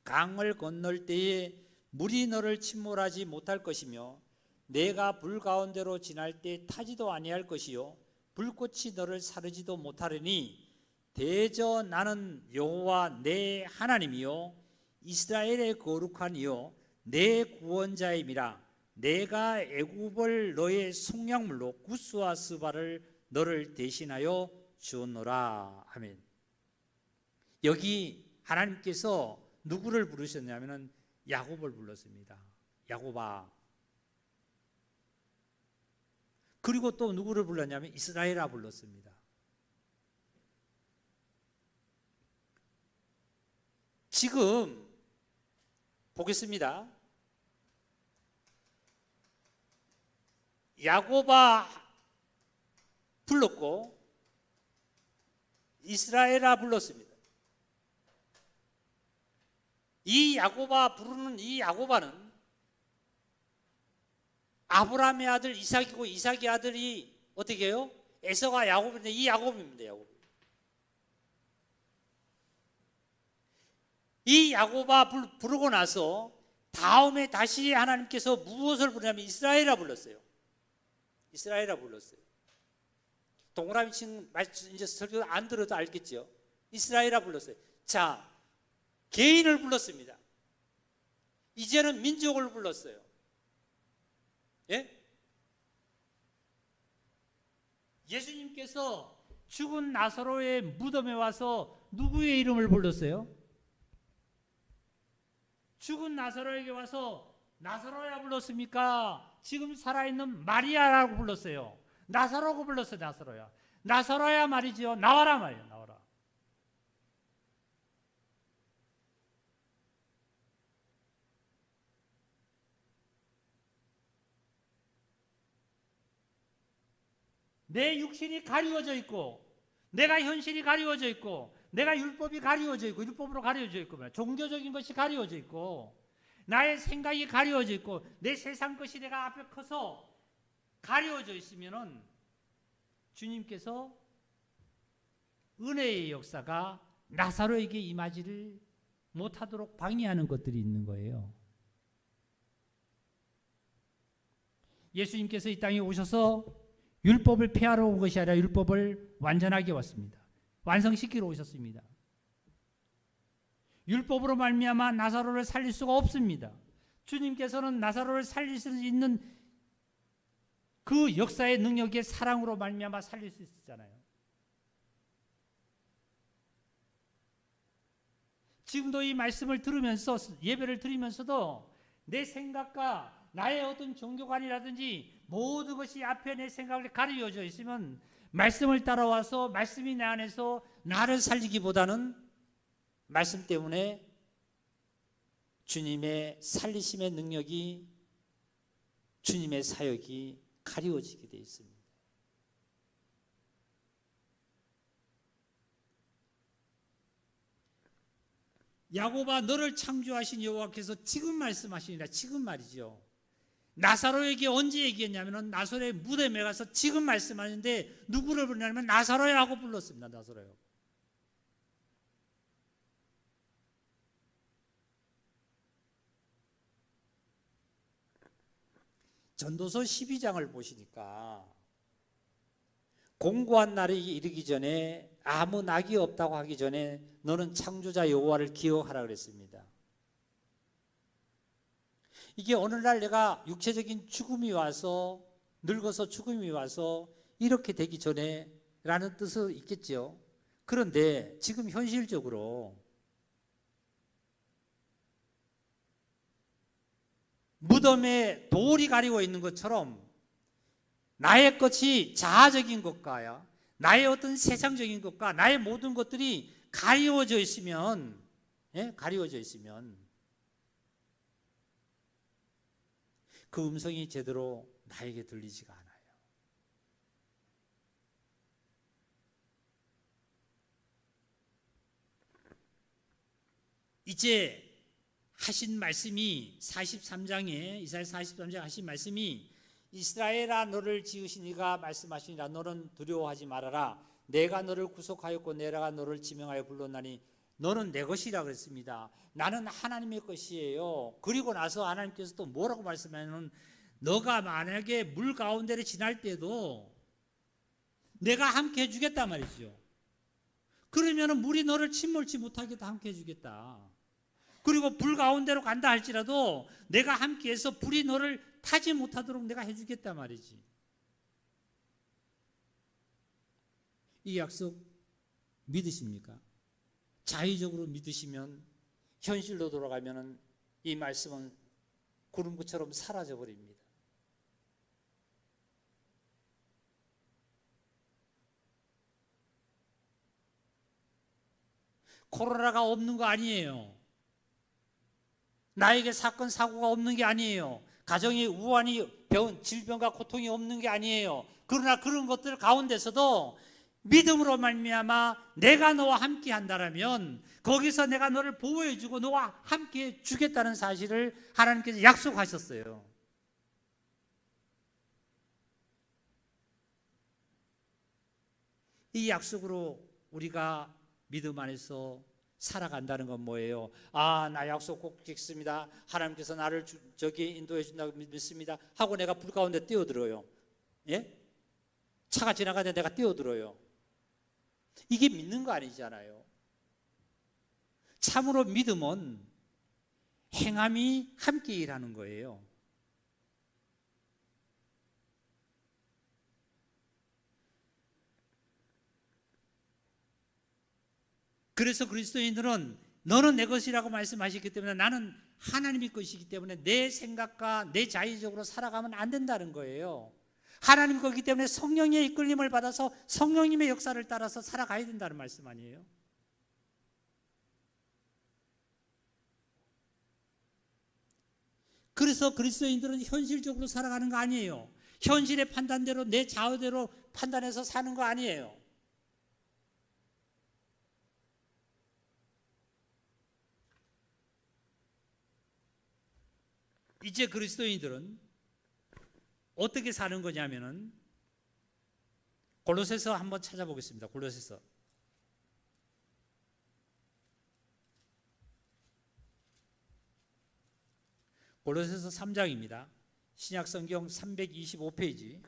강을 건널 때에 물이 너를 침몰하지 못할 것이며 내가 불 가운데로 지날 때 타지도 아니할 것이요 불꽃이 너를 사르지도 못하리니 대저 나는 여호와 내 하나님이요 이스라엘의 거룩한 이요 내 구원자임이라. 내가 애굽을 너의 속량물로 구스와 스바를 너를 대신하여 주었노라. 아멘. 여기 하나님께서 누구를 부르셨냐면 야곱을 불렀습니다. 야곱아. 그리고 또 누구를 불렀냐면 이스라엘아 불렀습니다. 지금 보겠습니다. 야곱아 불렀고 이스라엘아 불렀습니다. 이 야곱아 부르는 이 야곱아는 아브라함의 아들 이삭이고 이삭의 아들이 어떻게 해요? 에서가 야곱인데 이 야곱입니다. 야곱. 이 야곱아 부르고 나서 다음에 다시 하나님께서 무엇을 부르냐면 이스라엘아 불렀어요. 이스라엘아 불렀어요. 동그라미 친 이제 설교 안 들어도 알겠죠? 이스라엘아 불렀어요. 자, 개인을 불렀습니다. 이제는 민족을 불렀어요. 예? 예수님께서 죽은 나사로의 무덤에 와서 누구의 이름을 불렀어요? 죽은 나사로에게 와서 나사로야 불렀습니까? 지금 살아있는 마리아라고 불렀어요. 나사로고 불렀어요. 나사로야. 나사로야 말이죠. 나와라 말이에요. 나와라. 내 육신이 가리워져 있고 내가 현실이 가리워져 있고 내가 율법이 가리워져 있고 율법으로 가리워져 있고 종교적인 것이 가리워져 있고 나의 생각이 가리워져 있고 내 세상 것이 내가 앞에 커서 가리워져 있으면은 주님께서 은혜의 역사가 나사로에게 임하지를 못하도록 방해하는 것들이 있는 거예요. 예수님께서 이 땅에 오셔서 율법을 폐하러 온 것이 아니라 율법을 완전하게 왔습니다. 완성시키러 오셨습니다. 율법으로 말미암아 나사로를 살릴 수가 없습니다. 주님께서는 나사로를 살릴 수 있는 그 역사의 능력의 사랑으로 말미암아 살릴 수 있었잖아요. 지금도 이 말씀을 들으면서 예배를 드리면서도 내 생각과 나의 어떤 종교관이라든지 모든 것이 앞에 내 생각을 가려져 있으면 말씀을 따라와서 말씀이 내 안에서 나를 살리기보다는 말씀 때문에 주님의 살리심의 능력이 주님의 사역이 가리워지게 되어 있습니다. 야곱아 너를 창조하신 여호와께서 지금 말씀하시니라. 지금 말이죠. 나사로에게 언제 얘기했냐면 나사로의 무덤에 가서 지금 말씀하는데 누구를 부르냐면 나사로라고 불렀습니다. 나사로요. 전도서 12장을 보시니까 공고한 날이 이르기 전에 아무 낙이 없다고 하기 전에 너는 창조자 여호와를 기억하라 그랬습니다. 이게 오늘날 내가 육체적인 죽음이 와서 늙어서 죽음이 와서 이렇게 되기 전에 라는 뜻은 있겠죠. 그런데 지금 현실적으로 무덤에 돌이 가리고 있는 것처럼 나의 것이 자아적인 것과 나의 어떤 세상적인 것과 나의 모든 것들이 가리워져 있으면, 가리워져 있으면 그 음성이 제대로 나에게 들리지가 않아요. 이제 하신 말씀이 43장에 이사야 43장 하신 말씀이 이스라엘아 너를 지으시니가 말씀하시니라 너는 두려워하지 말아라 내가 너를 구속하였고 내가 너를 지명하여 불렀나니 너는 내 것이라 그랬습니다. 나는 하나님의 것이에요. 그리고 나서 하나님께서 또 뭐라고 말씀하냐면 너가 만약에 물 가운데를 지날 때도 내가 함께 해주겠단 말이죠. 그러면 물이 너를 침몰치 못하게 함께 해주겠다. 그리고 불 가운데로 간다 할지라도 내가 함께해서 불이 너를 타지 못하도록 내가 해주겠단 말이지. 이 약속 믿으십니까? 자의적으로 믿으시면 현실로 돌아가면 이 말씀은 구름처럼 사라져 버립니다. 코로나가 없는 거 아니에요. 나에게 사건 사고가 없는 게 아니에요. 가정에 우환이 질병과 고통이 없는 게 아니에요. 그러나 그런 것들 가운데서도 믿음으로 말미암아 내가 너와 함께 한다라면 거기서 내가 너를 보호해주고 너와 함께 주겠다는 사실을 하나님께서 약속하셨어요. 이 약속으로 우리가 믿음 안에서 살아간다는 건 뭐예요? 아, 나 약속 꼭 지켰습니다. 하나님께서 나를 저기 인도해 준다고 믿습니다. 하고 내가 불 가운데 뛰어들어요. 예? 차가 지나가는데 내가 뛰어들어요. 이게 믿는 거 아니잖아요. 참으로 믿음은 행함이 함께 일하는 거예요. 그래서 그리스도인들은 너는 내 것이라고 말씀하셨기 때문에 나는 하나님의 것이기 때문에 내 생각과 내 자의적으로 살아가면 안 된다는 거예요. 하나님 거기 때문에 성령의 이끌림을 받아서 성령님의 역사를 따라서 살아가야 된다는 말씀 아니에요? 그래서 그리스도인들은 현실적으로 살아가는 거 아니에요. 현실의 판단대로 내 자의대로 판단해서 사는 거 아니에요. 이제 그리스도인들은 어떻게 사는 거냐면은 골로새서 한번 찾아보겠습니다. 골로새서 골로새서 3장입니다. 신약성경 325페이지.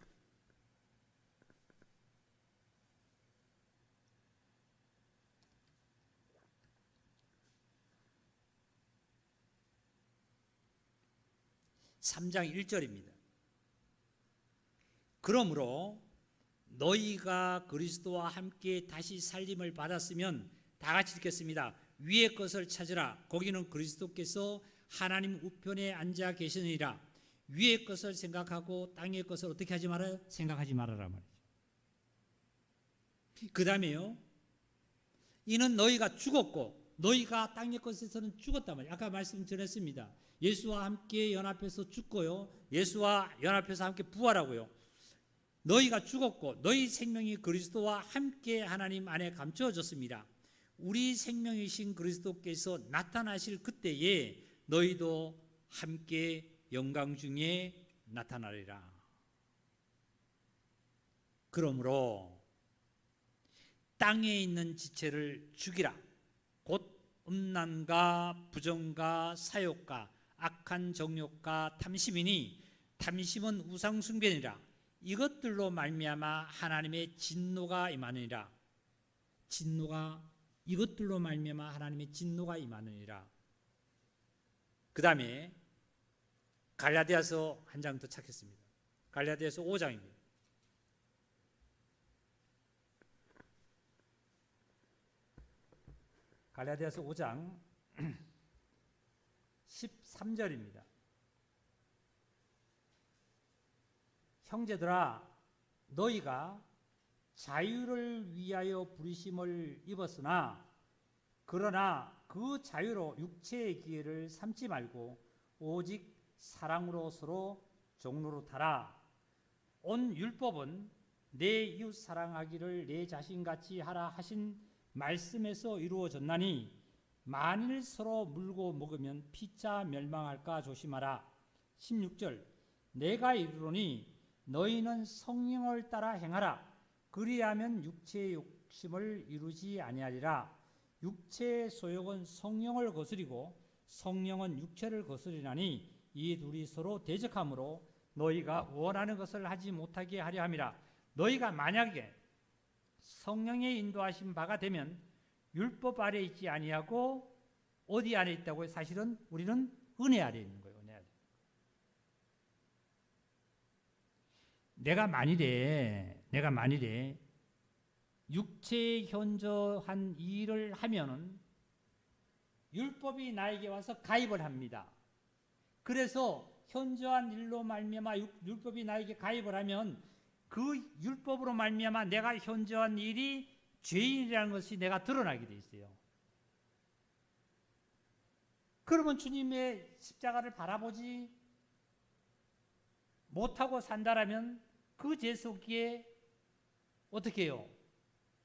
(3장 1절입니다) 그러므로 너희가 그리스도와 함께 다시 살림을 받았으면 다 같이 읽겠습니다. 위의 것을 찾으라. 거기는 그리스도께서 하나님 우편에 앉아 계시느니라. 위의 것을 생각하고 땅의 것을 어떻게 하지 말아요? 생각하지 말아라 말이죠. 그 다음에요, 이는 너희가 죽었고 너희가 땅의 것에서는 죽었단 말이에요. 아까 말씀드렸습니다. 예수와 함께 연합해서 죽고요, 예수와 연합해서 함께 부활하고요. 너희가 죽었고 너희 생명이 그리스도와 함께 하나님 안에 감추어졌습니다. 우리 생명이신 그리스도께서 나타나실 그때에 너희도 함께 영광 중에 나타나리라. 그러므로 땅에 있는 지체를 죽이라. 곧 음란과 부정과 사욕과 악한 정욕과 탐심이니 탐심은 우상 숭배니라. 이것들로 말미암아 하나님의 진노가 임하느니라. 이것들로 말미암아 하나님의 진노가 임하느니라. 그 다음에 갈라디아서 한 장 더 찾겠습니다. 갈라디아서 5장입니다. 갈라디아서 5장 13절입니다. 형제들아 너희가 자유를 위하여 부르심을 입었으나 그러나 그 자유로 육체의 기회를 삼지 말고 오직 사랑으로 서로 종로로 타라. 온 율법은 내 이웃 사랑하기를 내 자신같이 하라 하신 말씀에서 이루어졌나니 만일 서로 물고 먹으면 피차 멸망할까 조심하라. 16절 내가 이르노니 너희는 성령을 따라 행하라. 그리하면 육체의 욕심을 이루지 아니하리라. 육체의 소욕은 성령을 거스리고 성령은 육체를 거스리나니 이 둘이 서로 대적하므로 너희가 원하는 것을 하지 못하게 하려 함이라. 너희가 만약에 성령의 인도하신 바가 되면 율법 아래 있지 아니하고 어디 아래 있다고요? 사실은 우리는 은혜 아래 있는 거예요. 은혜 아래. 내가 만일에 육체에 현저한 일을 하면은 율법이 나에게 와서 가입을 합니다. 그래서 현저한 일로 말미암아 율법이 나에게 가입을 하면 그 율법으로 말미암아 내가 현저한 일이 죄인이라는 것이 내가 드러나게 돼 있어요. 그러면 주님의 십자가를 바라보지 못하고 산다라면 그 죄 속에 어떻게 해요?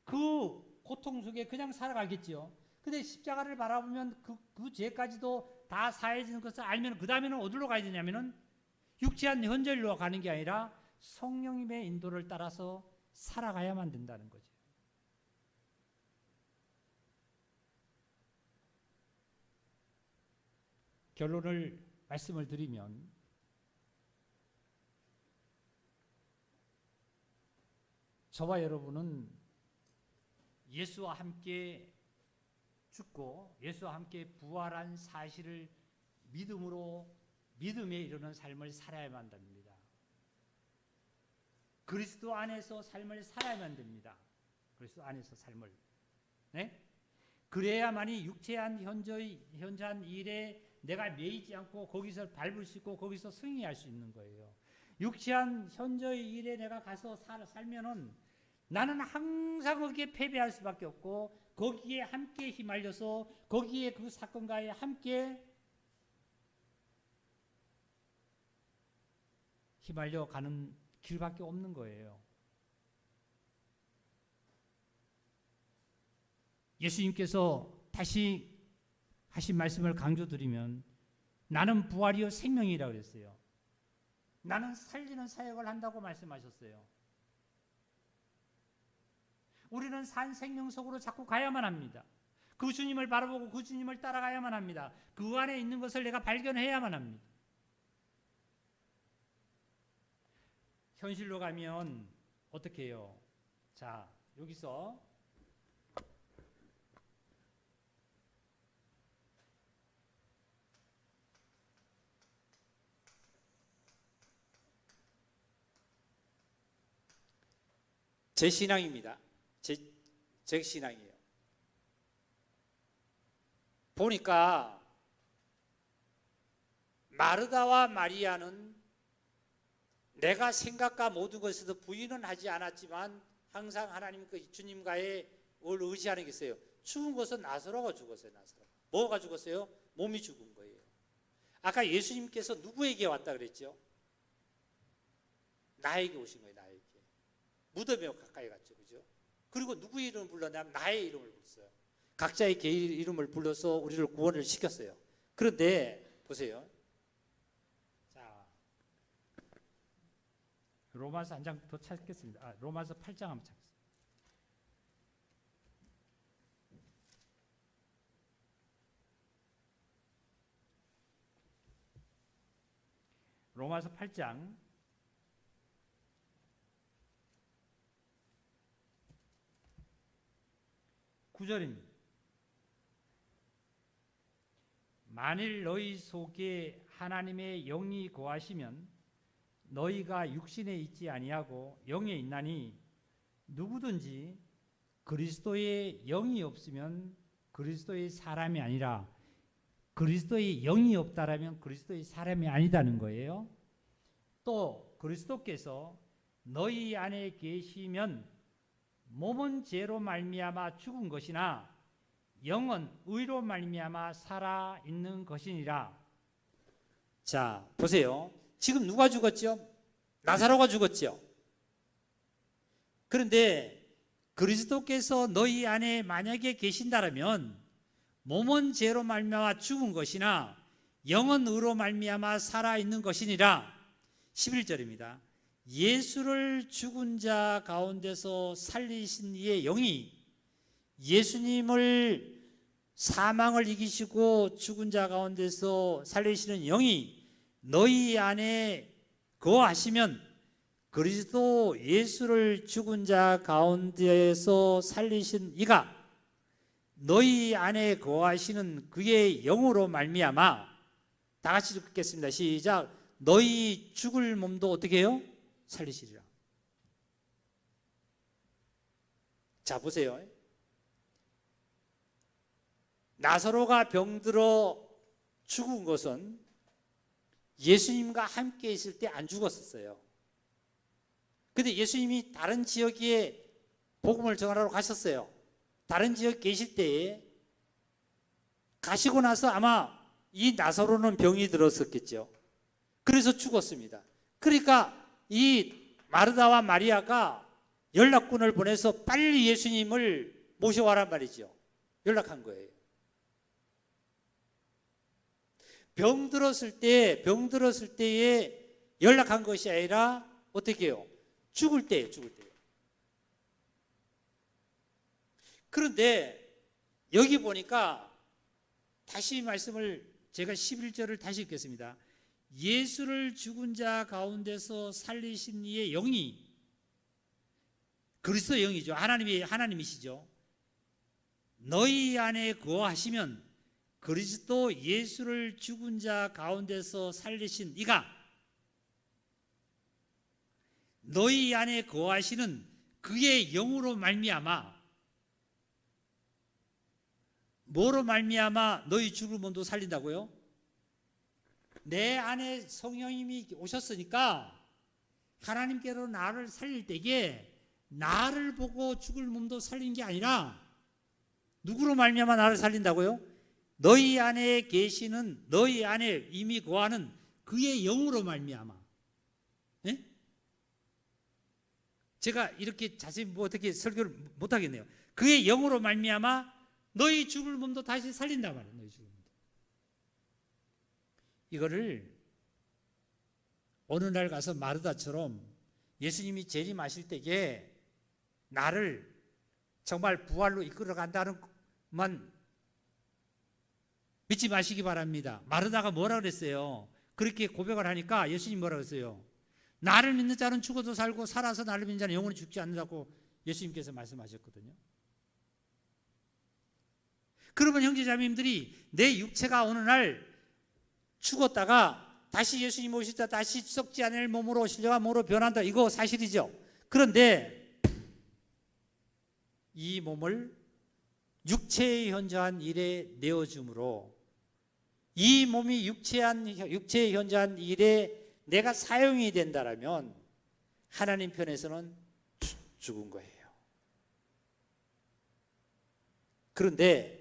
그 고통 속에 그냥 살아가겠지요. 근데 십자가를 바라보면 그 죄까지도 다 사해지는 것을 알면 그 다음에는 어디로 가야 되냐면은 육체한 현절로 가는 게 아니라 성령님의 인도를 따라서 살아가야만 된다는 거죠. 결론을 말씀을 드리면 저와 여러분은 예수와 함께 죽고 예수와 함께 부활한 사실을 믿음에 이르는 삶을 살아야만 됩니다. 그리스도 안에서 삶을 살아야만 됩니다. 그리스도 안에서 삶을. 네? 그래야만이 육체한 현저한 일에 내가 매이지 않고 거기서 밟을 수 있고 거기서 승리할 수 있는 거예요. 육체한 현저의 일에 내가 가서 살면은 나는 항상 거기에 패배할 수밖에 없고 거기에 함께 휘말려서 거기에 그 사건과에 함께 휘말려 가는 길밖에 없는 거예요. 예수님께서 다시 하신 말씀을 강조드리면 나는 부활이요 생명이라고 그랬어요. 나는 살리는 사역을 한다고 말씀하셨어요. 우리는 산 생명 속으로 자꾸 가야만 합니다. 그 주님을 바라보고 그 주님을 따라가야만 합니다. 그 안에 있는 것을 내가 발견해야만 합니다. 현실로 가면 어떻게 해요? 자, 여기서 제 신앙입니다. 제 신앙이에요. 보니까 마르다와 마리아는 내가 생각과 모든 것에서 부인은 하지 않았지만 항상 하나님 그 주님과의 뭘 의지하는 게 있어요. 죽은 것은 나사로가 죽었어요. 나사로. 뭐가 죽었어요? 몸이 죽은 거예요. 아까 예수님께서 누구에게 왔다 그랬죠? 나에게 오신 거예요. 나에게. 무덤에 가까이 갔죠. 그죠? 그리고 누구의 이름을 불렀냐면 나의 이름을 불렀어요. 각자의 개인 이름을 불러서 우리를 구원을 시켰어요. 그런데 보세요. 자, 로마서 한 장 더 찾겠습니다. 로마서 8장 한번 찾겠습니다. 로마서 8장 9절입니다. 만일 너희 속에 하나님의 영이 거하시면 너희가 육신에 있지 아니하고 영에 있나니 누구든지 그리스도의 영이 없으면 그리스도의 사람이 아니라 그리스도의 영이 없다라면 그리스도의 사람이 아니다는 거예요. 또 그리스도께서 너희 안에 계시면 몸은 죄로 말미암아 죽은 것이나 영은 의로 말미암아 살아 있는 것이니라. 자, 보세요. 지금 누가 죽었죠? 나사로가 죽었죠. 그런데 그리스도께서 너희 안에 만약에 계신다면 몸은 죄로 말미암아 죽은 것이나 영은 의로 말미암아 살아 있는 것이니라. 11절입니다. 예수를 죽은 자 가운데서 살리신 이의 영이, 예수님을 사망을 이기시고 죽은 자 가운데서 살리시는 영이 너희 안에 거하시면 그리스도 예수를 죽은 자 가운데서 살리신 이가 너희 안에 거하시는 그의 영으로 말미암아, 다 같이 읽겠습니다. 시작. 너희 죽을 몸도 어떻게 해요? 살리시리라. 자, 보세요. 나사로가 병들어 죽은 것은 예수님과 함께 있을 때 안 죽었었어요. 근데 예수님이 다른 지역에 복음을 전하러 가셨어요. 다른 지역 계실 때에 가시고 나서 아마 이 나사로는 병이 들었었겠죠. 그래서 죽었습니다. 그러니까 이 마르다와 마리아가 연락군을 보내서 빨리 예수님을 모셔와란 말이죠. 연락한 거예요. 병들었을 때에 연락한 것이 아니라 어떻게 해요? 죽을 때예요. 그런데 여기 보니까 다시 말씀을, 제가 11절을 다시 읽겠습니다. 예수를 죽은 자 가운데서 살리신 이의 영이, 그리스도의 영이죠. 하나님이시죠. 너희 안에 거하시면 그리스도 예수를 죽은 자 가운데서 살리신 이가 너희 안에 거하시는 그의 영으로 말미암아, 뭐로 말미암아 너희 죽을 몸도 살린다고요? 내 안에 성령님이 오셨으니까 하나님께로 나를 살릴 때에 나를 보고 죽을 몸도 살린 게 아니라 누구로 말미암아 나를 살린다고요? 너희 안에 계시는, 너희 안에 이미 거하는 그의 영으로 말미암아. 네? 제가 이렇게 자세히 어떻게 설교를 못 하겠네요. 그의 영으로 말미암아 너희 죽을 몸도 다시 살린단 말이에요. 너희 죽을 몸도. 이거를 어느 날 가서 마르다처럼 예수님이 재림하실 때에 나를 정말 부활로 이끌어 간다는 것만 믿지 마시기 바랍니다. 마르다가 뭐라 그랬어요? 그렇게 고백을 하니까 예수님 뭐라 그랬어요? 나를 믿는 자는 죽어도 살고 살아서 나를 믿는 자는 영원히 죽지 않는다고 예수님께서 말씀하셨거든요. 그러면 형제자매님들이 내 육체가 어느 날 죽었다가 다시 예수님 오실 때 다시 썩지 않을 몸으로 신령한 몸으로 변한다, 이거 사실이죠. 그런데 이 몸을 육체에 현저한 일에 내어줌으로, 이 몸이 육체에 현저한 일에 내가 사용이 된다라면 하나님 편에서는 죽은 거예요. 그런데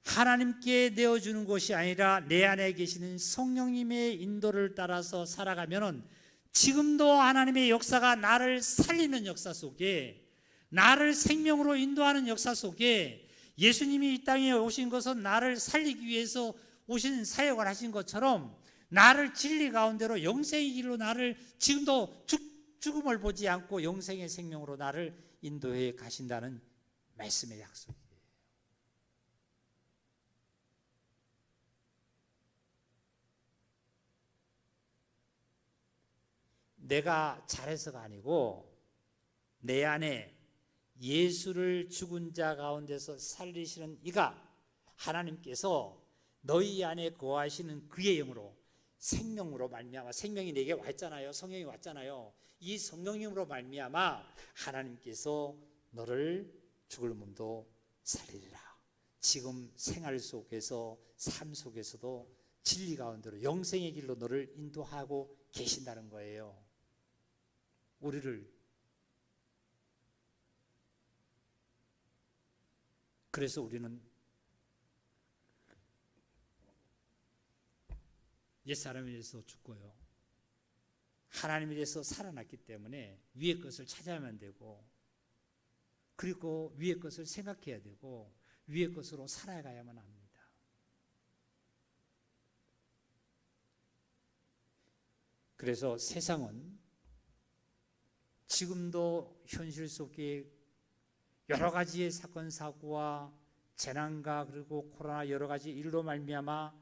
하나님께 내어주는 것이 아니라 내 안에 계시는 성령님의 인도를 따라서 살아가면은 지금도 하나님의 역사가 나를 살리는 역사 속에, 나를 생명으로 인도하는 역사 속에, 예수님이 이 땅에 오신 것은 나를 살리기 위해서 오신 사역을 하신 것처럼 나를 진리 가운데로 영생의 길로 나를 지금도 죽음을 보지 않고 영생의 생명으로 나를 인도해 가신다는 말씀의 약속이에요. 내가 잘해서가 아니고 내 안에 예수를 죽은 자 가운데서 살리시는 이가, 하나님께서 너희 안에 거하시는 그의 영으로, 생명으로 말미암아, 생명이 내게 왔잖아요. 성령이 왔잖아요. 이 성령님으로 말미암아 하나님께서 너를 죽을 몸도 살리리라. 지금 생활 속에서, 삶 속에서도 진리 가운데로 영생의 길로 너를 인도하고 계신다는 거예요. 우리를. 그래서 우리는 옛사람에 대해서 죽고요, 하나님에 대해서 살아났기 때문에 위의 것을 찾아야만 되고, 그리고 위의 것을 생각해야 되고, 위의 것으로 살아가야만 합니다. 그래서 세상은 지금도 현실 속에 여러 가지의 사건 사고와 재난과 그리고 코로나 여러 가지 일로 말미암아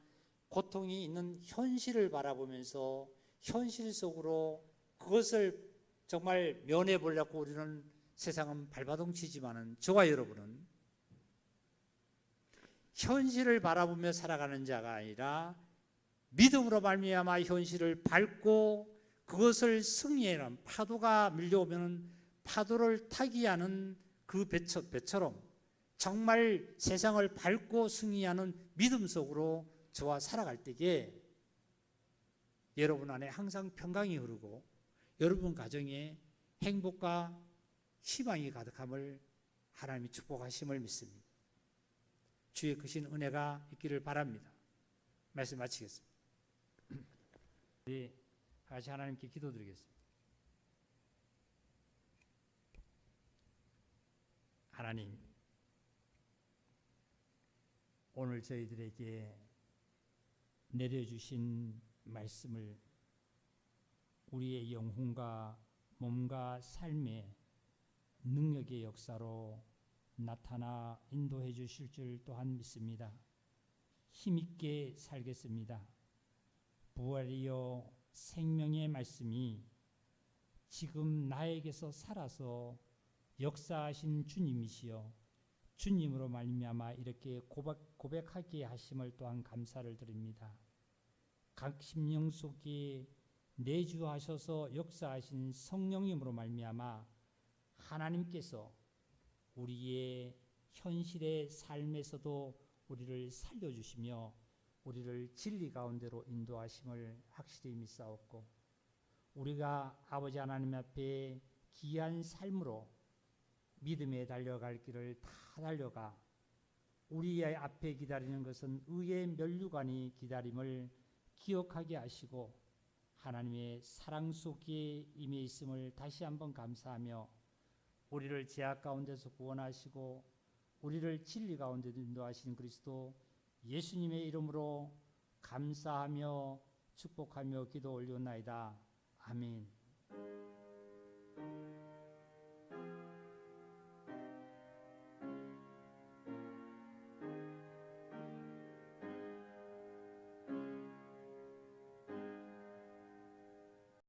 고통이 있는 현실을 바라보면서 현실 속으로 그것을 정말 면해 보려고 우리는 세상은 발버둥치지만은, 저와 여러분은 현실을 바라보며 살아가는 자가 아니라 믿음으로 말미암아 현실을 밟고 그것을 승리하는, 파도가 밀려오면 파도를 타기 하는 그 배처럼 정말 세상을 밟고 승리하는 믿음 속으로 저와 살아갈 때에 여러분 안에 항상 평강이 흐르고 여러분 가정에 행복과 희망이 가득함을 하나님이 축복하심을 믿습니다. 주의 크신 은혜가 있기를 바랍니다. 말씀 마치겠습니다. 우리 같이 하나님께 기도드리겠습니다. 하나님, 오늘 저희들에게 내려주신 말씀을 우리의 영혼과 몸과 삶의 능력의 역사로 나타나 인도해 주실 줄 또한 믿습니다. 힘있게 살겠습니다. 부활이요 생명의 말씀이 지금 나에게서 살아서 역사하신 주님이시여, 주님으로 말미암아 이렇게 고백하게 하심을 또한 감사를 드립니다. 각 심령 속에 내주하셔서 역사하신 성령님으로 말미암아 하나님께서 우리의 현실의 삶에서도 우리를 살려주시며 우리를 진리 가운데로 인도하심을 확실히 믿사옵고, 우리가 아버지 하나님 앞에 귀한 삶으로 믿음에 달려갈 길을 다 달려가 우리의 앞에 기다리는 것은 의의 면류관이 기다림을 기억하게 하시고 하나님의 사랑 속에 임해 있음을 다시 한번 감사하며, 우리를 죄악 가운데서 구원하시고 우리를 진리 가운데 인도하신 그리스도 예수님의 이름으로 감사하며 축복하며 기도 올려나이다. 아멘.